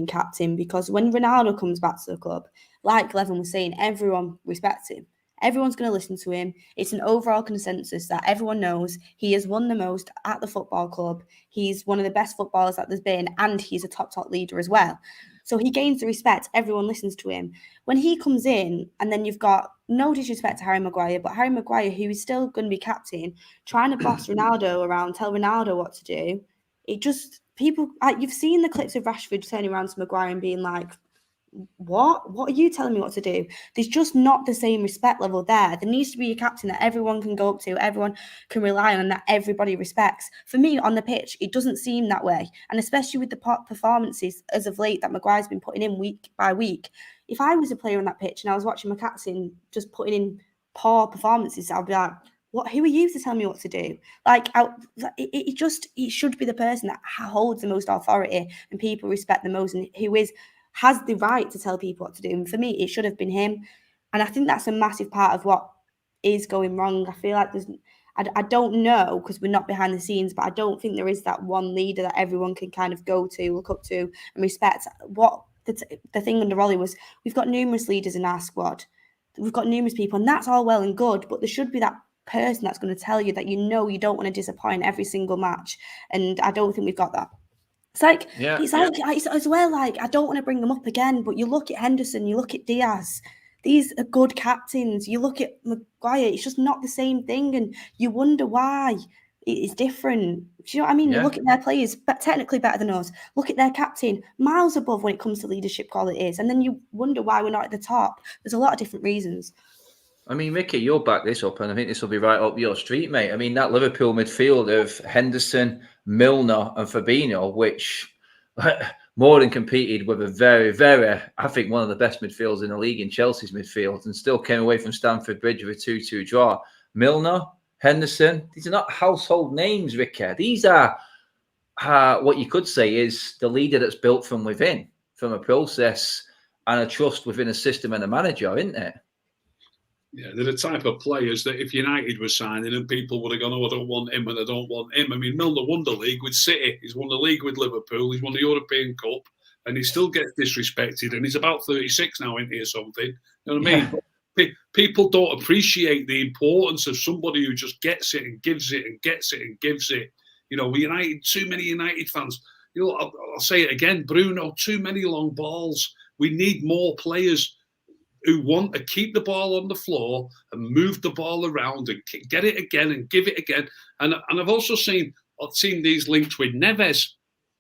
captain, because when Ronaldo comes back to the club, like Levin was saying, everyone respects him. Everyone's going to listen to him. It's an overall consensus that everyone knows he has won the most at the football club. He's one of the best footballers that there's been, and he's a top leader as well. So he gains the respect. Everyone listens to him. When he comes in, and then you've got, no disrespect to Harry Maguire, but Harry Maguire, who is still going to be captain, trying to boss Ronaldo around, tell Ronaldo what to do. It just, people, you've seen the clips of Rashford turning around to Maguire and being like, what are you telling me what to do? There's just not the same respect level there. There needs to be a captain that everyone can go up to, everyone can rely on, and that everybody respects. For me, on the pitch, it doesn't seem that way. And especially with the performances as of late that Maguire's been putting in week by week, if I was a player on that pitch and I was watching my captain just putting in poor performances, I'd be like, what? Who are you to tell me what to do? Like, it should be the person that holds the most authority and people respect the most, and who has the right to tell people what to do. And for me, it should have been him. And I think that's a massive part of what is going wrong. I feel like I don't know, because we're not behind the scenes, but I don't think there is that one leader that everyone can kind of go to, look up to and respect. What the thing under Ollie was, we've got numerous leaders in our squad. We've got numerous people, and that's all well and good, but there should be that person that's going to tell you that you don't want to disappoint every single match. And I don't think we've got that. It's like, it's as well, like, I don't want to bring them up again, but you look at Henderson, you look at Diaz, these are good captains. You look at Maguire, it's just not the same thing, and you wonder why it is different. Do you know what I mean? Yeah. You look at their players, but technically better than us. Look at their captain, miles above when it comes to leadership qualities, and then you wonder why we're not at the top. There's a lot of different reasons. I mean, Mickey, you'll back this up, and I think this will be right up your street, mate. I mean, that Liverpool midfield of Henderson, Milner and Fabinho, which more than competed with a very, very, I think, one of the best midfields in the league in Chelsea's midfield, and still came away from Stamford Bridge with a 2-2 draw. Milner, Henderson, these are not household names, Ricky. These are what you could say is the leader that's built from within, from a process and a trust within a system and a manager, isn't it? Yeah, they're the type of players that if United were signing and people would have gone, oh, I don't want him and I don't want him. I mean, Milner won the league with City. He's won the league with Liverpool. He's won the European Cup, and he still gets disrespected. And he's about 36 now, isn't he, or something? You know what I mean? People don't appreciate the importance of somebody who just gets it and gives it and gets it and gives it. You know, too many United fans. You know, I'll say it again, Bruno, too many long balls. We need more players who want to keep the ball on the floor and move the ball around and get it again and give it again. And I've also seen these links with Neves.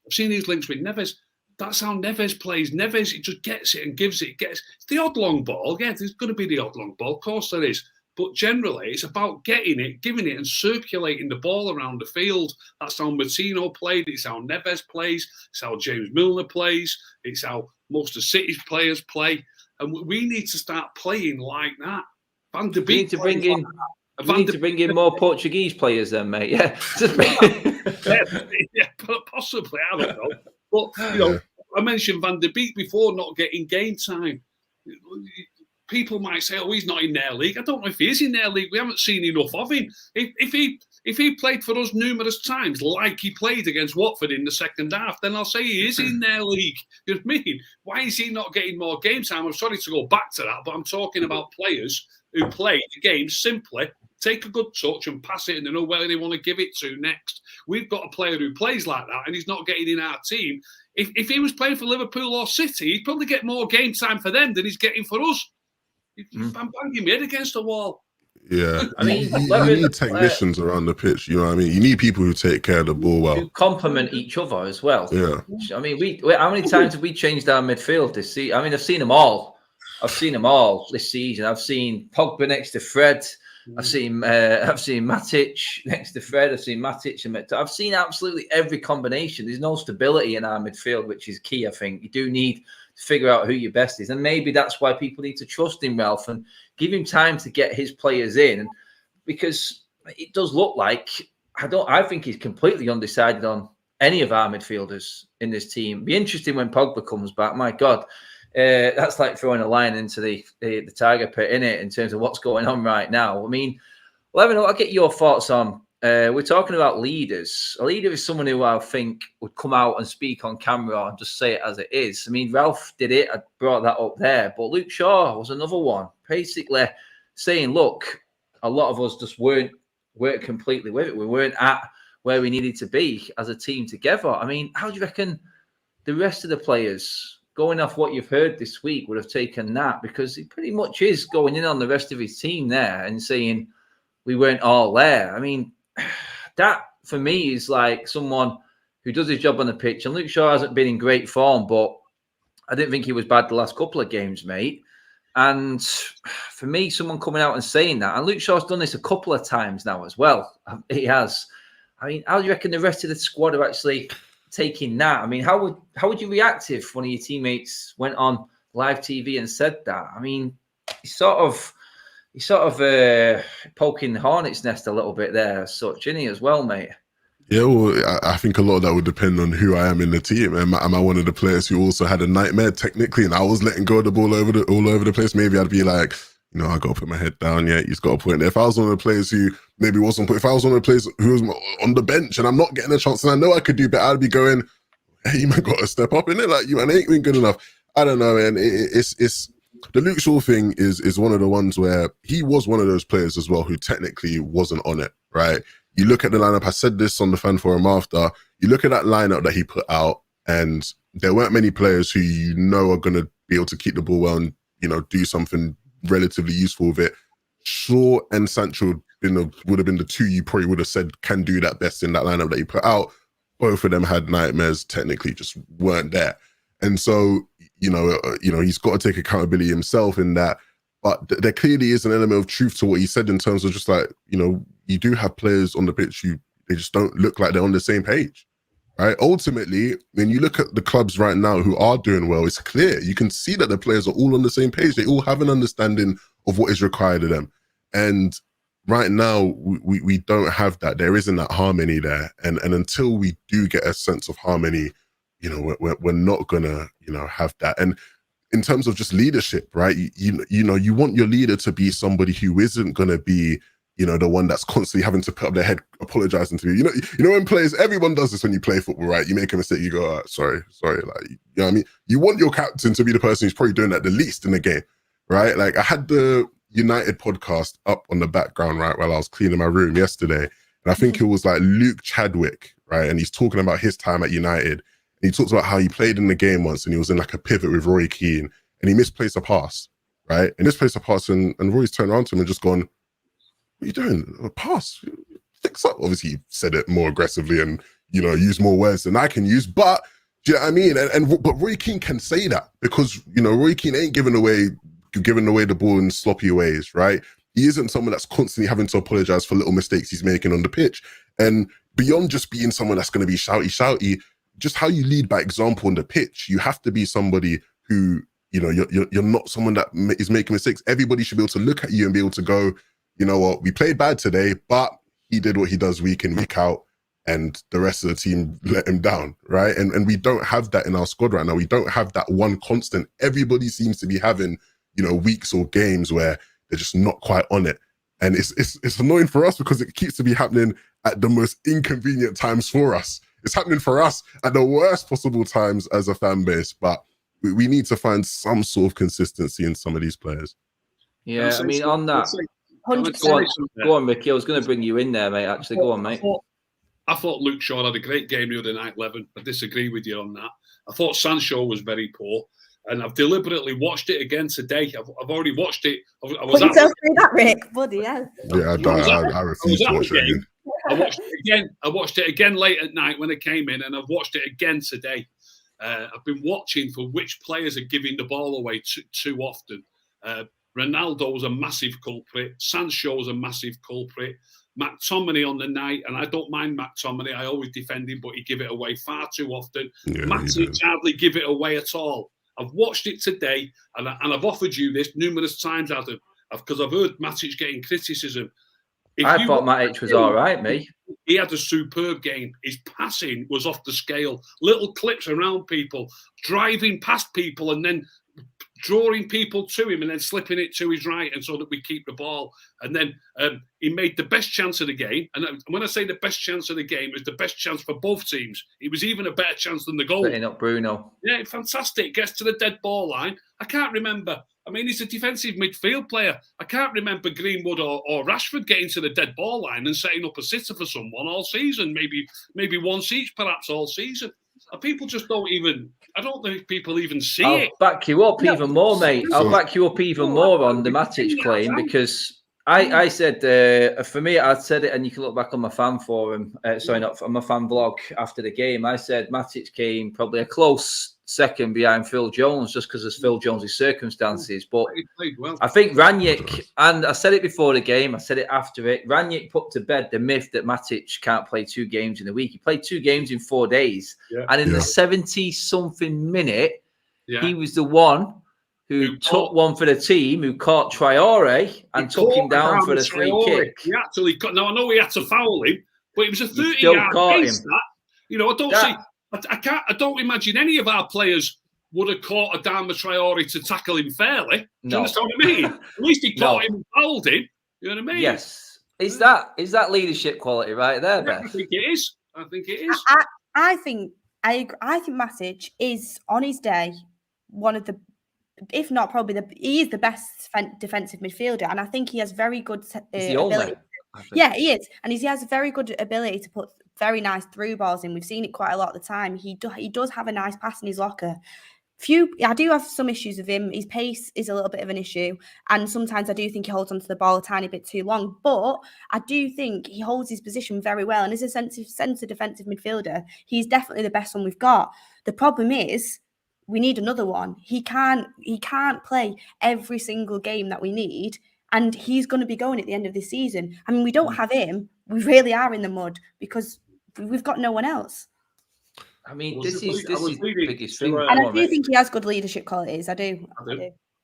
I've seen these links with Neves. That's how Neves plays. Neves, he just gets it and gives it. It's the odd long ball. Yeah, there's going to be the odd long ball. Of course there is. But generally, it's about getting it, giving it, and circulating the ball around the field. That's how Martino played. It's how Neves plays. It's how James Milner plays. It's how most of City's players play. And we need to start playing like that. Van der Beek. We need to bring in more Portuguese players then, mate. Yeah. Yeah, possibly. I don't know. But, you know, I mentioned Van der Beek before not getting game time. People might say, oh, he's not in their league. I don't know if he is in their league. We haven't seen enough of him. If he played for us numerous times, like he played against Watford in the second half, then I'll say he is in their league. You know what I mean? Why is he not getting more game time? I'm sorry to go back to that, but I'm talking about players who play the game simply, take a good touch and pass it and they know where they want to give it to next. We've got a player who plays like that and he's not getting in our team. If he was playing for Liverpool or City, he'd probably get more game time for them than he's getting for us. I'm banging my head against the wall. Yeah, I mean, you need technicians around the pitch. You know what I mean? You need people who take care of the ball well. Who complement each other as well. Yeah. I mean, how many times have we changed our midfield this season? I mean, I've seen them all. This season. I've seen Pogba next to Fred. I've seen Matic next to Fred. I've seen Matic and I've seen absolutely every combination. There's no stability in our midfield, which is key. I think you do need to figure out who your best is, and maybe that's why people need to trust in Ralph and give him time to get his players in, because it does look like I think he's completely undecided on any of our midfielders in this team. It'll be interesting when Pogba comes back. My God. That's like throwing a line into the tiger pit, innit, in terms of what's going on right now. I mean, Levin, I'll get your thoughts on. We're talking about leaders. A leader is someone who I think would come out and speak on camera and just say it as it is. I mean, Ralph did it. I brought that up there. But Luke Shaw was another one, basically saying, look, a lot of us just weren't completely with it. We weren't at where we needed to be as a team together. I mean, how do you reckon the rest of the players, going off what you've heard this week, would have taken that? Because he pretty much is going in on the rest of his team there and saying we weren't all there. I mean, that for me is like someone who does his job on the pitch. And Luke Shaw hasn't been in great form, but I didn't think he was bad the last couple of games, mate. And for me, someone coming out and saying that, and Luke Shaw's done this a couple of times now as well. He has. I mean, how do you reckon the rest of the squad are actually taking that? I mean, how would you react if one of your teammates went on live TV and said that? I mean, he's sort of poking the hornet's nest a little bit there, as such, isn't he, as well, mate? Yeah, well, I think a lot of that would depend on who I am in the team. Am I one of the players who also had a nightmare technically, and I was letting go of the ball all over the place? Maybe I'd be like, you know, I got to put my head down. Yeah, he's got a point there. If I was one of the players who maybe wasn't, if I was one of the players who was on the bench and I'm not getting a chance and I know I could do better, I'd be going, hey, you might got to step up in it. Like, you man ain't been good enough. I don't know, man. It's the Luke Shaw thing is one of the ones where he was one of those players as well who technically wasn't on it, right? You look at the lineup. I said this on the fan forum after. You look at that lineup that he put out, and there weren't many players who you know are going to be able to keep the ball well and, you know, do something relatively useful with it. Shaw and Sancho would have been the two you probably would have said can do that best in that lineup that he put out. Both of them had nightmares, technically just weren't there. And so, you know, he's got to take accountability himself in that. But there clearly is an element of truth to what he said in terms of just like, you know, you do have players on the pitch they just don't look like they're on the same page, right? Ultimately, when you look at the clubs right now who are doing well, it's clear. You can see that the players are all on the same page. They all have an understanding of what is required of them. And right now, we don't have that. There isn't that harmony there. And until we do get a sense of harmony, you know, we're not going to, you know, have that. And in terms of just leadership, right? You know, you want your leader to be somebody who isn't going to be, you know, the one that's constantly having to put up their head, apologizing to you. You know, when players, everyone does this when you play football, right? You make a mistake, you go, oh, sorry. Like, you know what I mean? You want your captain to be the person who's probably doing that the least in the game, right? Like I had the United podcast up on the background, right, while I was cleaning my room yesterday. And I think it was like Luke Chadwick, right? And he's talking about his time at United. And he talks about how he played in the game once and he was in like a pivot with Roy Keane and he misplaced a pass, right? And misplaced a pass and Roy's turned around to him and just gone, what are you doing? A pass? Fix up. Obviously, he said it more aggressively and, you know, used more words than I can use. But do you know what I mean? But Roy Keane can say that because, you know, Roy Keane ain't giving away the ball in sloppy ways, right? He isn't someone that's constantly having to apologize for little mistakes he's making on the pitch. And beyond just being someone that's going to be shouty, just how you lead by example on the pitch, you have to be somebody who, you know, you're not someone that is making mistakes. Everybody should be able to look at you and be able to go, you know what, we played bad today, but he did what he does week in, week out, and the rest of the team let him down, right? And we don't have that in our squad right now. We don't have that one constant. Everybody seems to be having, you know, weeks or games where they're just not quite on it. And it's annoying for us because it keeps to be happening at the most inconvenient times for us. It's happening for us at the worst possible times as a fan base, but we need to find some sort of consistency in some of these players. Yeah, I mean, on that, 100%. go on, Ricky. I was going to bring you in there, mate, actually. Go on, mate. I thought Luke Shaw had a great game the other night, Levin. I disagree with you on that. I thought Sancho was very poor. And I've deliberately watched it again today. I've already watched it. I was Put yourself through that, Rick. Bloody hell. Yeah, I refuse to watch it again. I watched it again. I watched it again late at night when I came in, and I've watched it again today. I've been watching for which players are giving the ball away too often. Ronaldo's a massive culprit. Sancho's a massive culprit. McTominay on the night, and I don't mind McTominay. I always defend him, but he give it away far too often. Yeah, Matic hardly give it away at all. I've watched it today, and I've offered you this numerous times, Adam, because I've heard Matic getting criticism. I thought Matic was all right, mate. He had a superb game. His passing was off the scale. Little clips around people, driving past people, and then drawing people to him and then slipping it to his right, and so that we keep the ball. And then he made the best chance of the game. And when I say the best chance of the game, it was the best chance for both teams. It was even a better chance than the goal. Setting up Bruno. Yeah, fantastic. Gets to the dead ball line. I can't remember. I mean, he's a defensive midfield player. I can't remember Greenwood or Rashford getting to the dead ball line and setting up a sitter for someone all season. Maybe once each, perhaps all season. And people just don't even. I don't think people even see it. I'll back you up even more, mate. I'll back you up even more on the Matic claim because I said, for me, I said it, and you can look back on my fan forum, not on my fan blog after the game. I said Matic came probably a close second behind Phil Jones just because of Phil Jones' circumstances. But I think Rangnick, and I said it before the game, I said it after it, Rangnick put to bed the myth that Matic can't play 2 games in a week. He played 2 games in 4 days. Yeah. And in the 70-something minute, he was the one who took one for the team, who caught Traore and took him down for the free kick. He actually got, now I know he had to foul him, but it was a 30-yard pace. You know, I don't imagine any of our players would have caught Adama Traore to tackle him fairly. Do you understand what I mean? At least he caught him and fouled him. You know what I mean? Yes. Is that leadership quality right there, Beth? I think it is. I think Matic is on his day one of the, if not probably he is the best defensive midfielder, and I think he has very good ability. Yeah, he is, and he has a very good ability to put very nice through balls in. We've seen it quite a lot of the time. He does have a nice pass in his locker. I do have some issues with him. His pace is a little bit of an issue, and sometimes I do think he holds onto the ball a tiny bit too long. But I do think he holds his position very well, and as a centre defensive midfielder, he's definitely the best one we've got. The problem is, we need another one. He can't play every single game that we need, and he's going to be going at the end of this season. I mean, we don't have him. We really are in the mud because we've got no one else. I mean, this is the biggest thing. And I do think he has good leadership qualities. I do.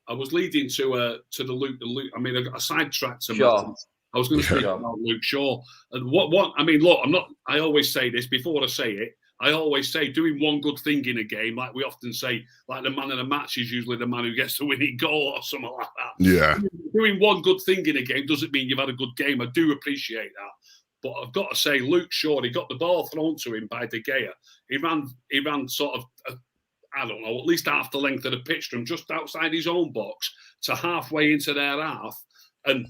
I was leading to the Luke. I mean, I sidetracked him. Sure. I was going to speak about Luke Shaw. And what I mean, look, I always say this before I say it. I always say doing one good thing in a game, like we often say, like the man of the match is usually the man who gets the winning goal or something like that. Yeah. Doing one good thing in a game doesn't mean you've had a good game. I do appreciate that. But I've got to say, Luke Shaw, he got the ball thrown to him by De Gea. He ran sort of, I don't know, at least half the length of the pitch from just outside his own box to halfway into their half. And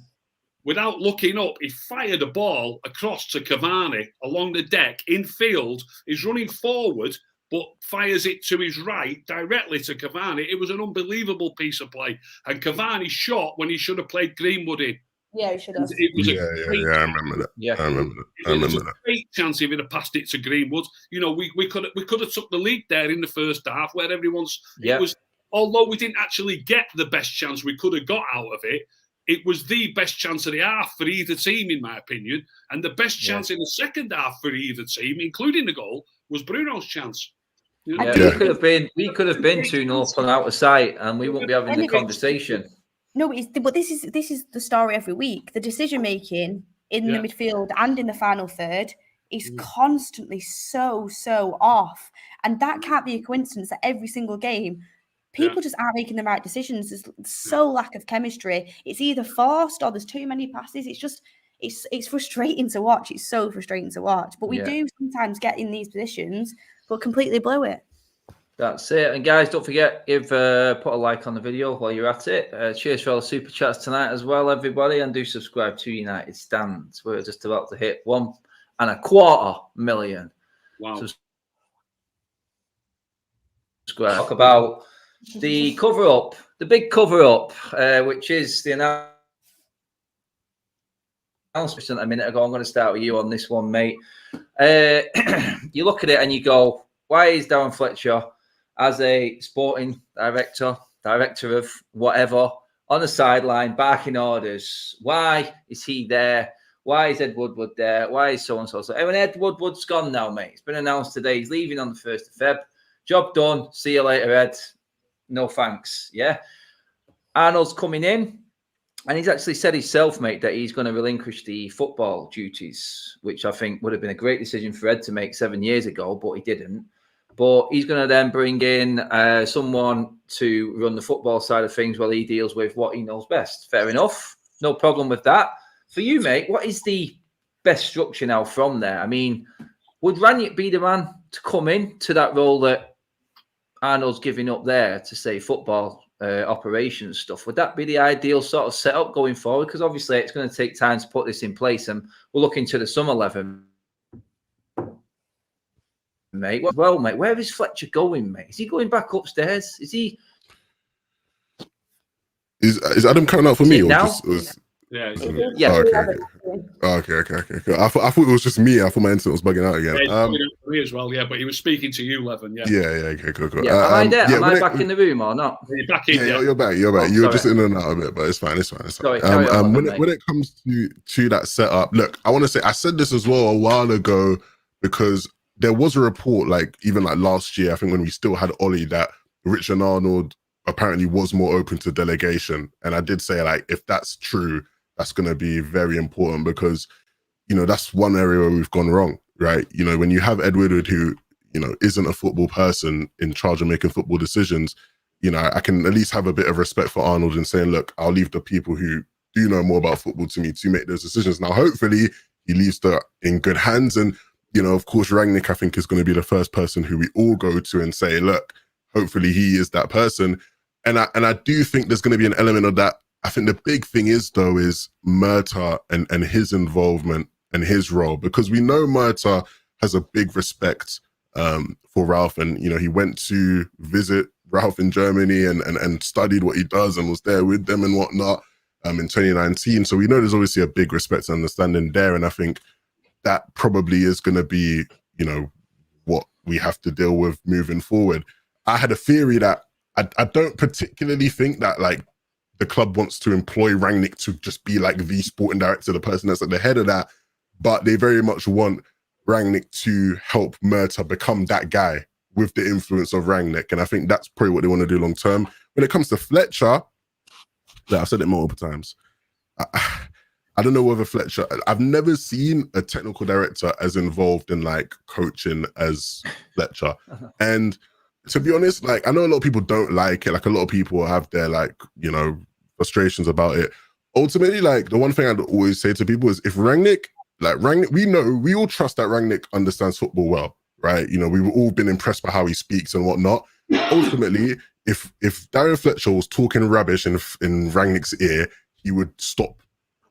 without looking up, he fired a ball across to Cavani along the deck in field. He's running forward, but fires it to his right directly to Cavani. It was an unbelievable piece of play. And Cavani shot when he should have played Greenwood in. Yeah, he should have. It was I remember that. Yeah, I remember that. I It was remember a that. great chance if he'd have passed it to Greenwood. You know, we could have took the lead there in the first half, where everyone's. Yeah. It was, although we didn't actually get the best chance we could have got out of it. It was the best chance of the half for either team, in my opinion, and the best chance in the second half for either team, including the goal, was Bruno's chance. You know? we could have been 2-0 on out of sight, and we wouldn't be having the conversation. No, but this is the story every week. The decision making in the midfield and in the final third is constantly so off, and that can't be a coincidence that every single game people just aren't making the right decisions. There's so lack of chemistry. It's either forced or there's too many passes. It's just it's frustrating to watch. It's so frustrating to watch. But we do sometimes get in these positions but completely blow it. That's it. And guys, don't forget, put a like on the video while you're at it. Cheers for all the super chats tonight as well, everybody, and do subscribe to United Stands. We're just about to hit 1.25 million. Wow. Subscribe. Talk about the cover-up, the big cover-up, which is the announcement a minute ago. I'm going to start with you on this one, mate. You look at it and you go, why is Darren Fletcher, as a sporting director of whatever, on the sideline, barking orders? Why is he there? Why is Ed Woodward there? Why is so-and-so? So when Ed Woodward's gone now, mate, it's been announced today. He's leaving on the 1st of Feb. Job done. See you later, Ed. No thanks. Yeah. Arnold's coming in, and he's actually said himself, mate, that he's going to relinquish the football duties, which I think would have been a great decision for Ed to make 7 years ago, but he didn't. But he's going to then bring in someone to run the football side of things while he deals with what he knows best. Fair enough. No problem with that. For you, mate, what is the best structure now from there? I mean, would Rangnick be the man to come in to that role that Arnold's giving up there to say football operations stuff? Would that be the ideal sort of setup going forward? Because obviously it's going to take time to put this in place, and we're looking to the summer 11, mate. Well, mate, where is Fletcher going, mate? Is he going back upstairs? Is he? Is Adam coming out for me? Or now? Just, Yeah. Okay. I thought it was just me. I thought my internet was bugging out again. Me as well, yeah. But he was speaking to you, Levin. Yeah. Okay, cool. Yeah, am I there? Am I back in the room or not? You're back in. Yeah, you're back. You were just in and out a bit, but it's fine. Sorry, when it comes to that setup, look, I want to say I said this as well a while ago, because there was a report, like even like last year, I think when we still had Ollie, that Richard Arnold apparently was more open to delegation, and I did say, like, if that's true, that's going to be very important, because, you know, that's one area where we've gone wrong, right? You know, when you have Ed Woodward, who, you know, isn't a football person in charge of making football decisions, you know, I can at least have a bit of respect for Arnold and saying, look, I'll leave the people who do know more about football to me to make those decisions. Now, hopefully he leaves that in good hands. And, you know, of course, Rangnick, I think, is going to be the first person who we all go to and say, look, hopefully he is that person. And I do think there's going to be an element of that. I think the big thing is, though, is Murta and his involvement and his role, because we know Murta has a big respect for Ralph, and, you know, he went to visit Ralph in Germany and studied what he does and was there with them and whatnot in 2019. So we know there's obviously a big respect and understanding there, and I think that probably is going to be, you know, what we have to deal with moving forward. I had a theory that I don't particularly think that, like, the club wants to employ Rangnick to just be like the sporting director, the person that's at the head of that, but they very much want Rangnick to help Murta become that guy with the influence of Rangnick. And I think that's probably what they want to do long term. When it comes to Fletcher, yeah, I've said it multiple times. I don't know whether Fletcher, I've never seen a technical director as involved in like coaching as Fletcher. And to be honest, like, I know a lot of people don't like it. Like, a lot of people have their, like, you know, frustrations about it. Ultimately, like, the one thing I'd always say to people is, if Rangnick, we all trust that Rangnick understands football well, right? You know, we've all been impressed by how he speaks and whatnot. Ultimately, if Darren Fletcher was talking rubbish in Rangnick's ear, he would stop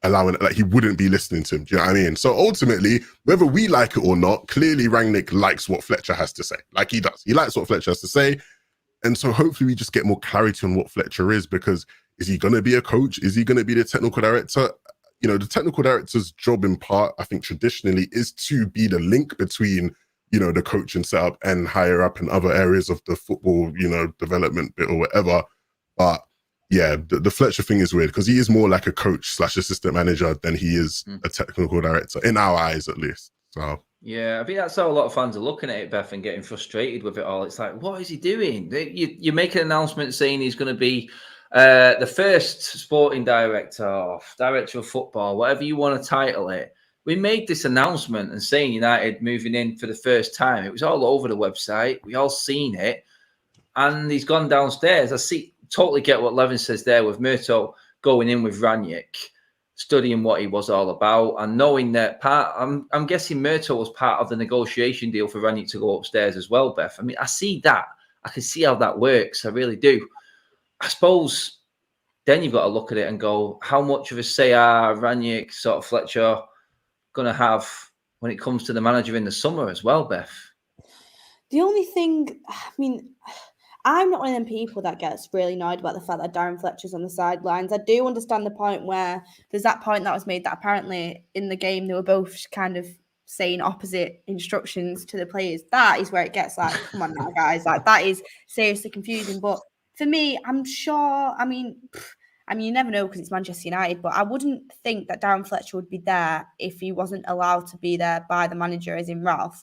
allowing it, like he wouldn't be listening to him. Do you know what I mean? So ultimately, whether we like it or not, clearly Rangnick likes what Fletcher has to say. Like he does. He likes what Fletcher has to say. And so hopefully we just get more clarity on what Fletcher is, because is he going to be a coach? Is he going to be the technical director? You know, the technical director's job in part, I think traditionally, is to be the link between, you know, the coaching setup and higher up in other areas of the football, you know, development bit or whatever. But yeah, the Fletcher thing is weird because he is more like a coach / assistant manager than he is a technical director, in our eyes at least. So yeah, I think that's how a lot of fans are looking at it, Beth, and getting frustrated with it all. It's like, what is he doing? You make an announcement saying he's going to be the first sporting director or director of football, whatever you want to title it. We made this announcement and saying United moving in for the first time. It was all over the website. We all seen it. And he's gone downstairs. Totally get what Levin says there with Murto going in with Rangnick, studying what he was all about, and knowing that I'm guessing Murto was part of the negotiation deal for Rangnick to go upstairs as well, Beth. I mean, I see that. I can see how that works. I really do. I suppose then you've got to look at it and go, how much of a say are Rangnick, sort of Fletcher, going to have when it comes to the manager in the summer as well, Beth? The only thing, I mean, I'm not one of them people that gets really annoyed about the fact that Darren Fletcher's on the sidelines. I do understand the point where there's that point that was made that apparently in the game they were both kind of saying opposite instructions to the players. That is where it gets like, come on now, guys. Like, that is seriously confusing. But for me, I'm sure, I mean, you never know because it's Manchester United, but I wouldn't think that Darren Fletcher would be there if he wasn't allowed to be there by the manager, as in Ralph.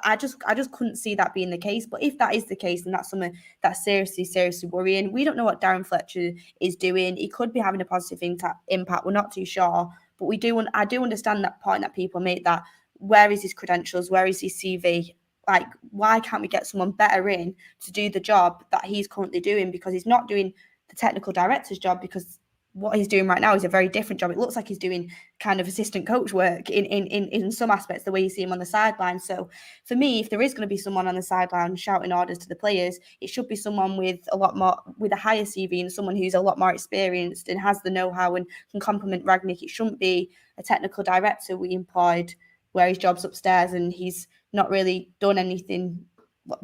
I just couldn't see that being the case. But if that is the case, then that's something that's seriously worrying. We don't know what Darren Fletcher is doing. He could be having a positive impact. We're not too sure. But I do understand that point that people make, that where is his credentials? Where is his CV? Like, why can't we get someone better in to do the job that he's currently doing? Because he's not doing the technical director's job, because what he's doing right now is a very different job. It looks like he's doing kind of assistant coach work in some aspects, the way you see him on the sideline. So for me, if there is going to be someone on the sideline shouting orders to the players, it should be someone with a higher CV and someone who's a lot more experienced and has the know-how and can complement Rangnick. It shouldn't be a technical director we employed where his job's upstairs and he's not really done anything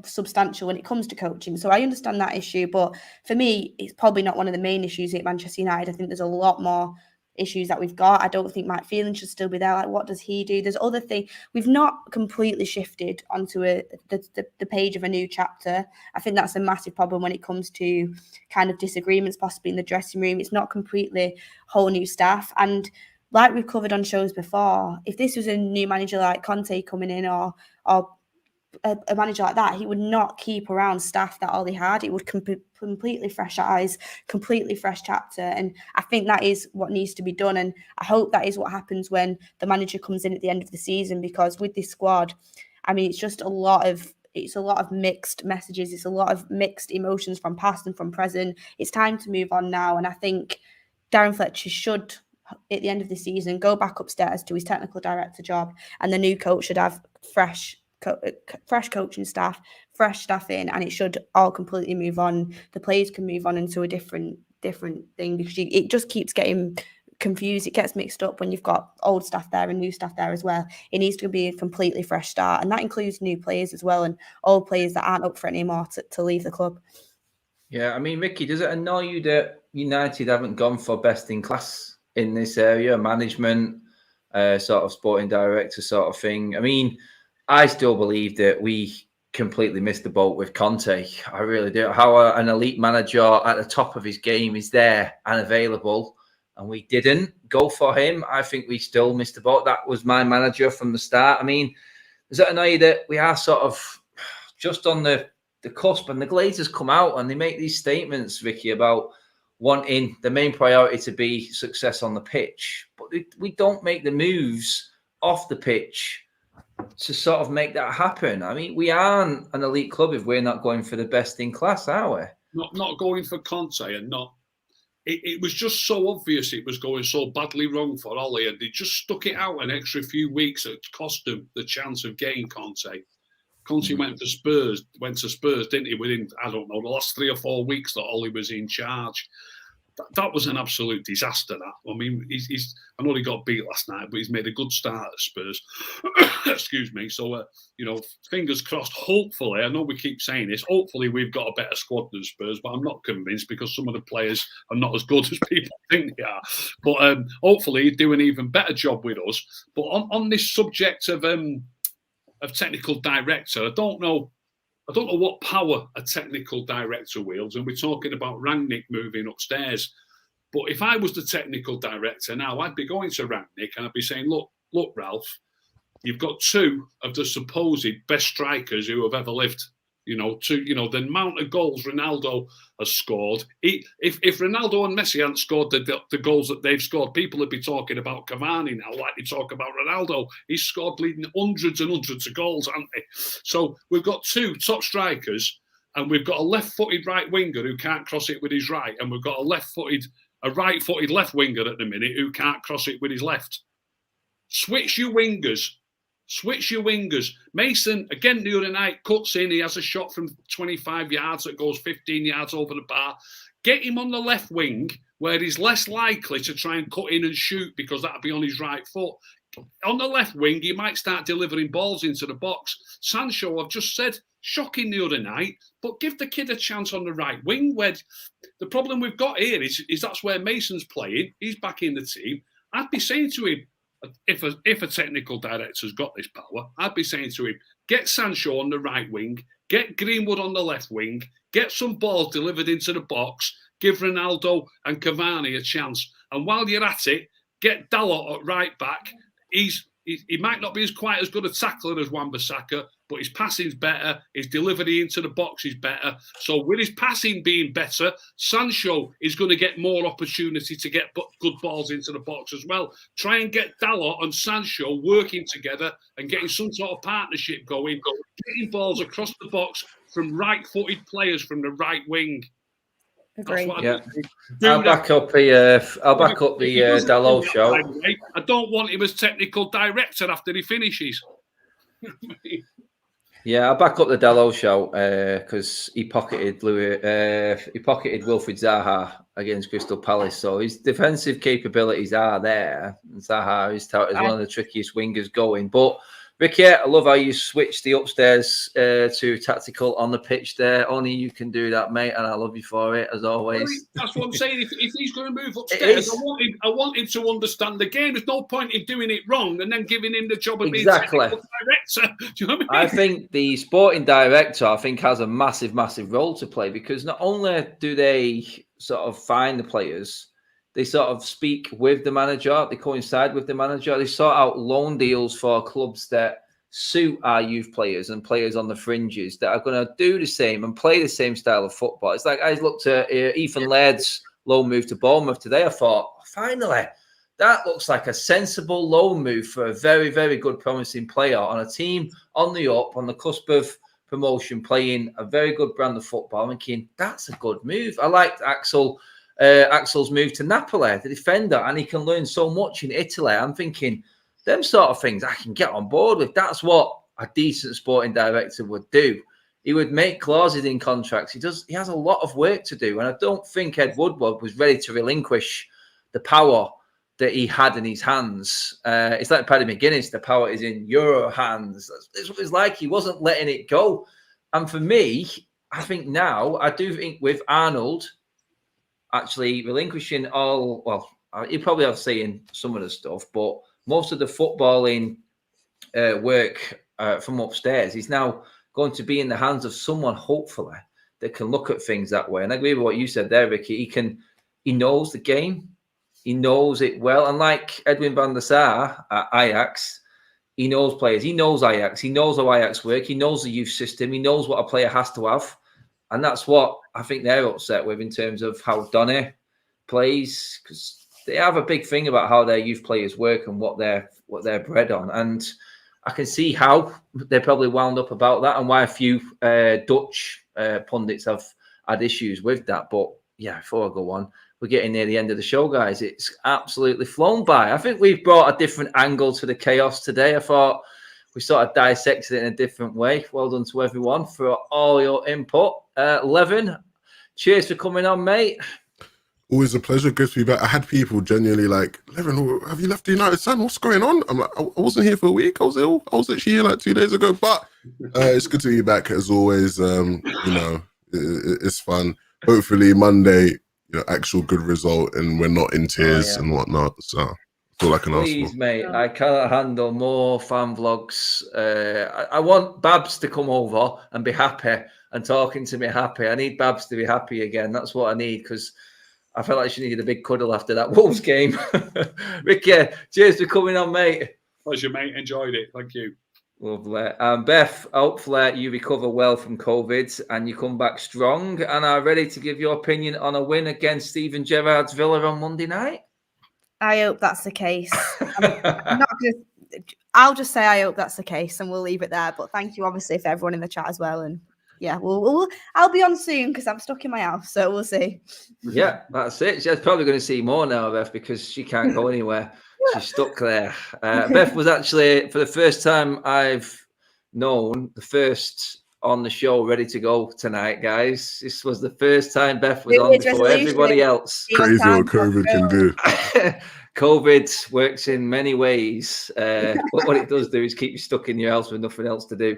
substantial when it comes to coaching. So I understand that issue, but for me, it's probably not one of the main issues at Manchester United. I think there's a lot more issues that we've got. I don't think Mike Phelan should still be there. Like, what does he do? There's other things. We've not completely shifted onto the page of a new chapter. I think that's a massive problem when it comes to kind of disagreements possibly in the dressing room. It's not completely whole new staff. And like we've covered on shows before, if this was a new manager like Conte coming in or a manager like that, he would not keep around staff that all he had. It would completely fresh eyes, completely fresh chapter. And I think that is what needs to be done. And I hope that is what happens when the manager comes in at the end of the season, because with this squad, I mean, it's a lot of mixed messages. It's a lot of mixed emotions from past and from present. It's time to move on now. And I think Darren Fletcher should, at the end of the season, go back upstairs to his technical director job, and the new coach should have fresh coaching staff, fresh staff in, and it should all completely move on. The players can move on into a different thing, because it just keeps getting confused. It gets mixed up when you've got old staff there and new staff there as well. It needs to be a completely fresh start, and that includes new players as well, and old players that aren't up for it anymore to leave the club. Yeah, I mean, Ricky, does it annoy you that United haven't gone for best in class in this area, management, sort of sporting director sort of thing? I mean, I still believe that we completely missed the boat with Conte. I really do. How an elite manager at the top of his game is there and available, and we didn't go for him. I think we still missed the boat. That was my manager from the start. I mean, does it annoy you that we are sort of just on the cusp, and the Glazers come out and they make these statements, Ricky, about wanting the main priority to be success on the pitch, but we don't make the moves off the pitch to sort of make that happen. I mean, we aren't an elite club if we're not going for the best in class, are we? Not going for Conte, and not. It was just so obvious it was going so badly wrong for Ollie, and they just stuck it out an extra few weeks. It cost them the chance of getting Conte. Conte went to Spurs, didn't he? Within, I don't know, the last 3 or 4 weeks that Ollie was in charge. that was an absolute disaster. That, I mean, I know he got beat last night, but he's made a good start at Spurs. Excuse me. So, you know, fingers crossed. Hopefully, I know we keep saying this. Hopefully, we've got a better squad than Spurs, but I'm not convinced because some of the players are not as good as people think they are. But hopefully, he'll do an even better job with us. But on this subject of technical director, I don't know what power a technical director wields, and we're talking about Rangnick moving upstairs. But if I was the technical director now, I'd be going to Rangnick and I'd be saying, look, Ralph, you've got two of the supposed best strikers who have ever lived. You know, the amount of goals Ronaldo has scored. If Ronaldo and Messi hadn't scored the goals that they've scored, people would be talking about Cavani now, like they talk about Ronaldo. He's scored leading hundreds and hundreds of goals, hasn't he? So we've got two top strikers, and we've got a left-footed right winger who can't cross it with his right, and we've got a right-footed left winger at the minute who can't cross it with his left. Switch your wingers. Mason, again, the other night, cuts in. He has a shot from 25 yards that goes 15 yards over the bar. Get him on the left wing where he's less likely to try and cut in and shoot because that'll be on his right foot. On the left wing, he might start delivering balls into the box. Sancho, I've just said, shocking the other night, but give the kid a chance on the right wing. Where the problem we've got here is that's where Mason's playing. He's back in the team. I'd be saying to him, if a technical director's got this power, I'd be saying to him, get Sancho on the right wing, get Greenwood on the left wing, get some balls delivered into the box, give Ronaldo and Cavani a chance. And while you're at it, get Dalot at right back. He might not be quite as good a tackler as Wan-Bissaka, but his passing's better. His delivery into the box is better. So with his passing being better, Sancho is going to get more opportunity to get good balls into the box as well. Try and get Dalot and Sancho working together and getting some sort of partnership going, getting balls across the box from right-footed players from the right wing. Agree. Yeah. I'll back up the Dalot show. I don't want him as technical director after he finishes. Yeah, I'll back up the Dalot show because he pocketed Wilfried Zaha against Crystal Palace. So his defensive capabilities are there. Zaha is touted as one of the trickiest wingers going. But Ricky, I love how you switched the upstairs to tactical on the pitch there. Only you can do that, mate, and I love you for it, as always. Well, that's what I'm saying. If he's going to move upstairs, I want him to understand the game. There's no point in doing it wrong and then giving him the job of being technical director. Do you know what I mean? I think the sporting director, has a massive, massive role to play because not only do they sort of find the players, they sort of speak with the manager. They coincide with the manager. They sort out loan deals for clubs that suit our youth players and players on the fringes that are going to do the same and play the same style of football. It's like I looked at Ethan Laird's loan move to Bournemouth today. I thought, finally, that looks like a sensible loan move for a very, very good, promising player on a team on the up, on the cusp of promotion, playing a very good brand of football. I'm thinking, that's a good move. I liked Axel's move to Napoli, the defender, and he can learn so much in Italy. I'm thinking, them sort of things I can get on board with. That's what a decent sporting director would do. He would make clauses in contracts. He has a lot of work to do, and I don't think Ed Woodward was ready to relinquish the power that he had in his hands. It's like Paddy McGuinness, the power is in your hands. It's what it's like. He wasn't letting it go. And for me, I think now, I do think with Arnold actually relinquishing you probably have seen some of the stuff, but most of the footballing work from upstairs is now going to be in the hands of someone, hopefully, that can look at things that way. And I agree with what you said there, Ricky. He knows the game. He knows it well. And like Edwin van der Sar at Ajax, he knows players. He knows Ajax. He knows how Ajax work. He knows the youth system. He knows what a player has to have. And that's what I think they're upset with in terms of how Donny plays, because they have a big thing about how their youth players work and what they're bred on. And I can see how they probably wound up about that and why a few Dutch pundits have had issues with that. But yeah, before I go on, we're getting near the end of the show, guys. It's absolutely flown by. I think we've brought a different angle to the chaos today. I thought we sort of dissected it in a different way. Well done to everyone for all your input. Levin, cheers for coming on, mate. Always a pleasure. Good to be back. I had people genuinely like, Levin, have you left the United Stand? What's going on? I'm like, I wasn't here for a week. I was ill. I was actually here like 2 days ago. But it's good to be back as always. You know, it's fun. Hopefully Monday, you know, actual good result, and we're not in tears and whatnot. So that's all I can ask for. Please, mate. I cannot handle more fan vlogs. I want Babs to come over and be happy and talking to me happy. I need Babs to be happy again. That's what I need, because I felt like she needed a big cuddle after that Wolves game. Ricky, cheers for coming on, mate. Pleasure, mate. Enjoyed it. Thank you. Lovely. Beth, hopefully you recover well from COVID and you come back strong and are ready to give your opinion on a win against Steven Gerrard's Villa on Monday night. I hope that's the case. I'll just say I hope that's the case, and we'll leave it there. But thank you, obviously, for everyone in the chat as well. And yeah, I'll be on soon because I'm stuck in my house, so we'll see. Yeah, that's it. She's probably going to see more now, Beth, because she can't go anywhere. She's stuck there. Beth was actually, for the first time I've known, the first on the show ready to go tonight, guys. This was the first time Beth was on before everybody else. Crazy what COVID can do. COVID works in many ways. But what it does do is keep you stuck in your house with nothing else to do.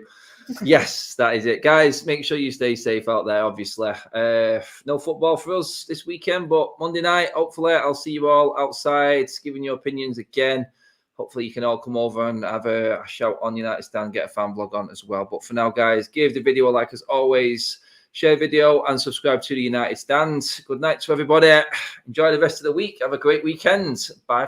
Yes, that is it, guys. Make sure you stay safe out there. Obviously, no football for us this weekend, but Monday night, hopefully, I'll see you all outside, giving your opinions again. Hopefully, you can all come over and have a shout on United Stand, get a fan vlog on as well. But for now, guys, give the video a like as always, share video, and subscribe to the United Stand. Good night to everybody. Enjoy the rest of the week. Have a great weekend. Bye.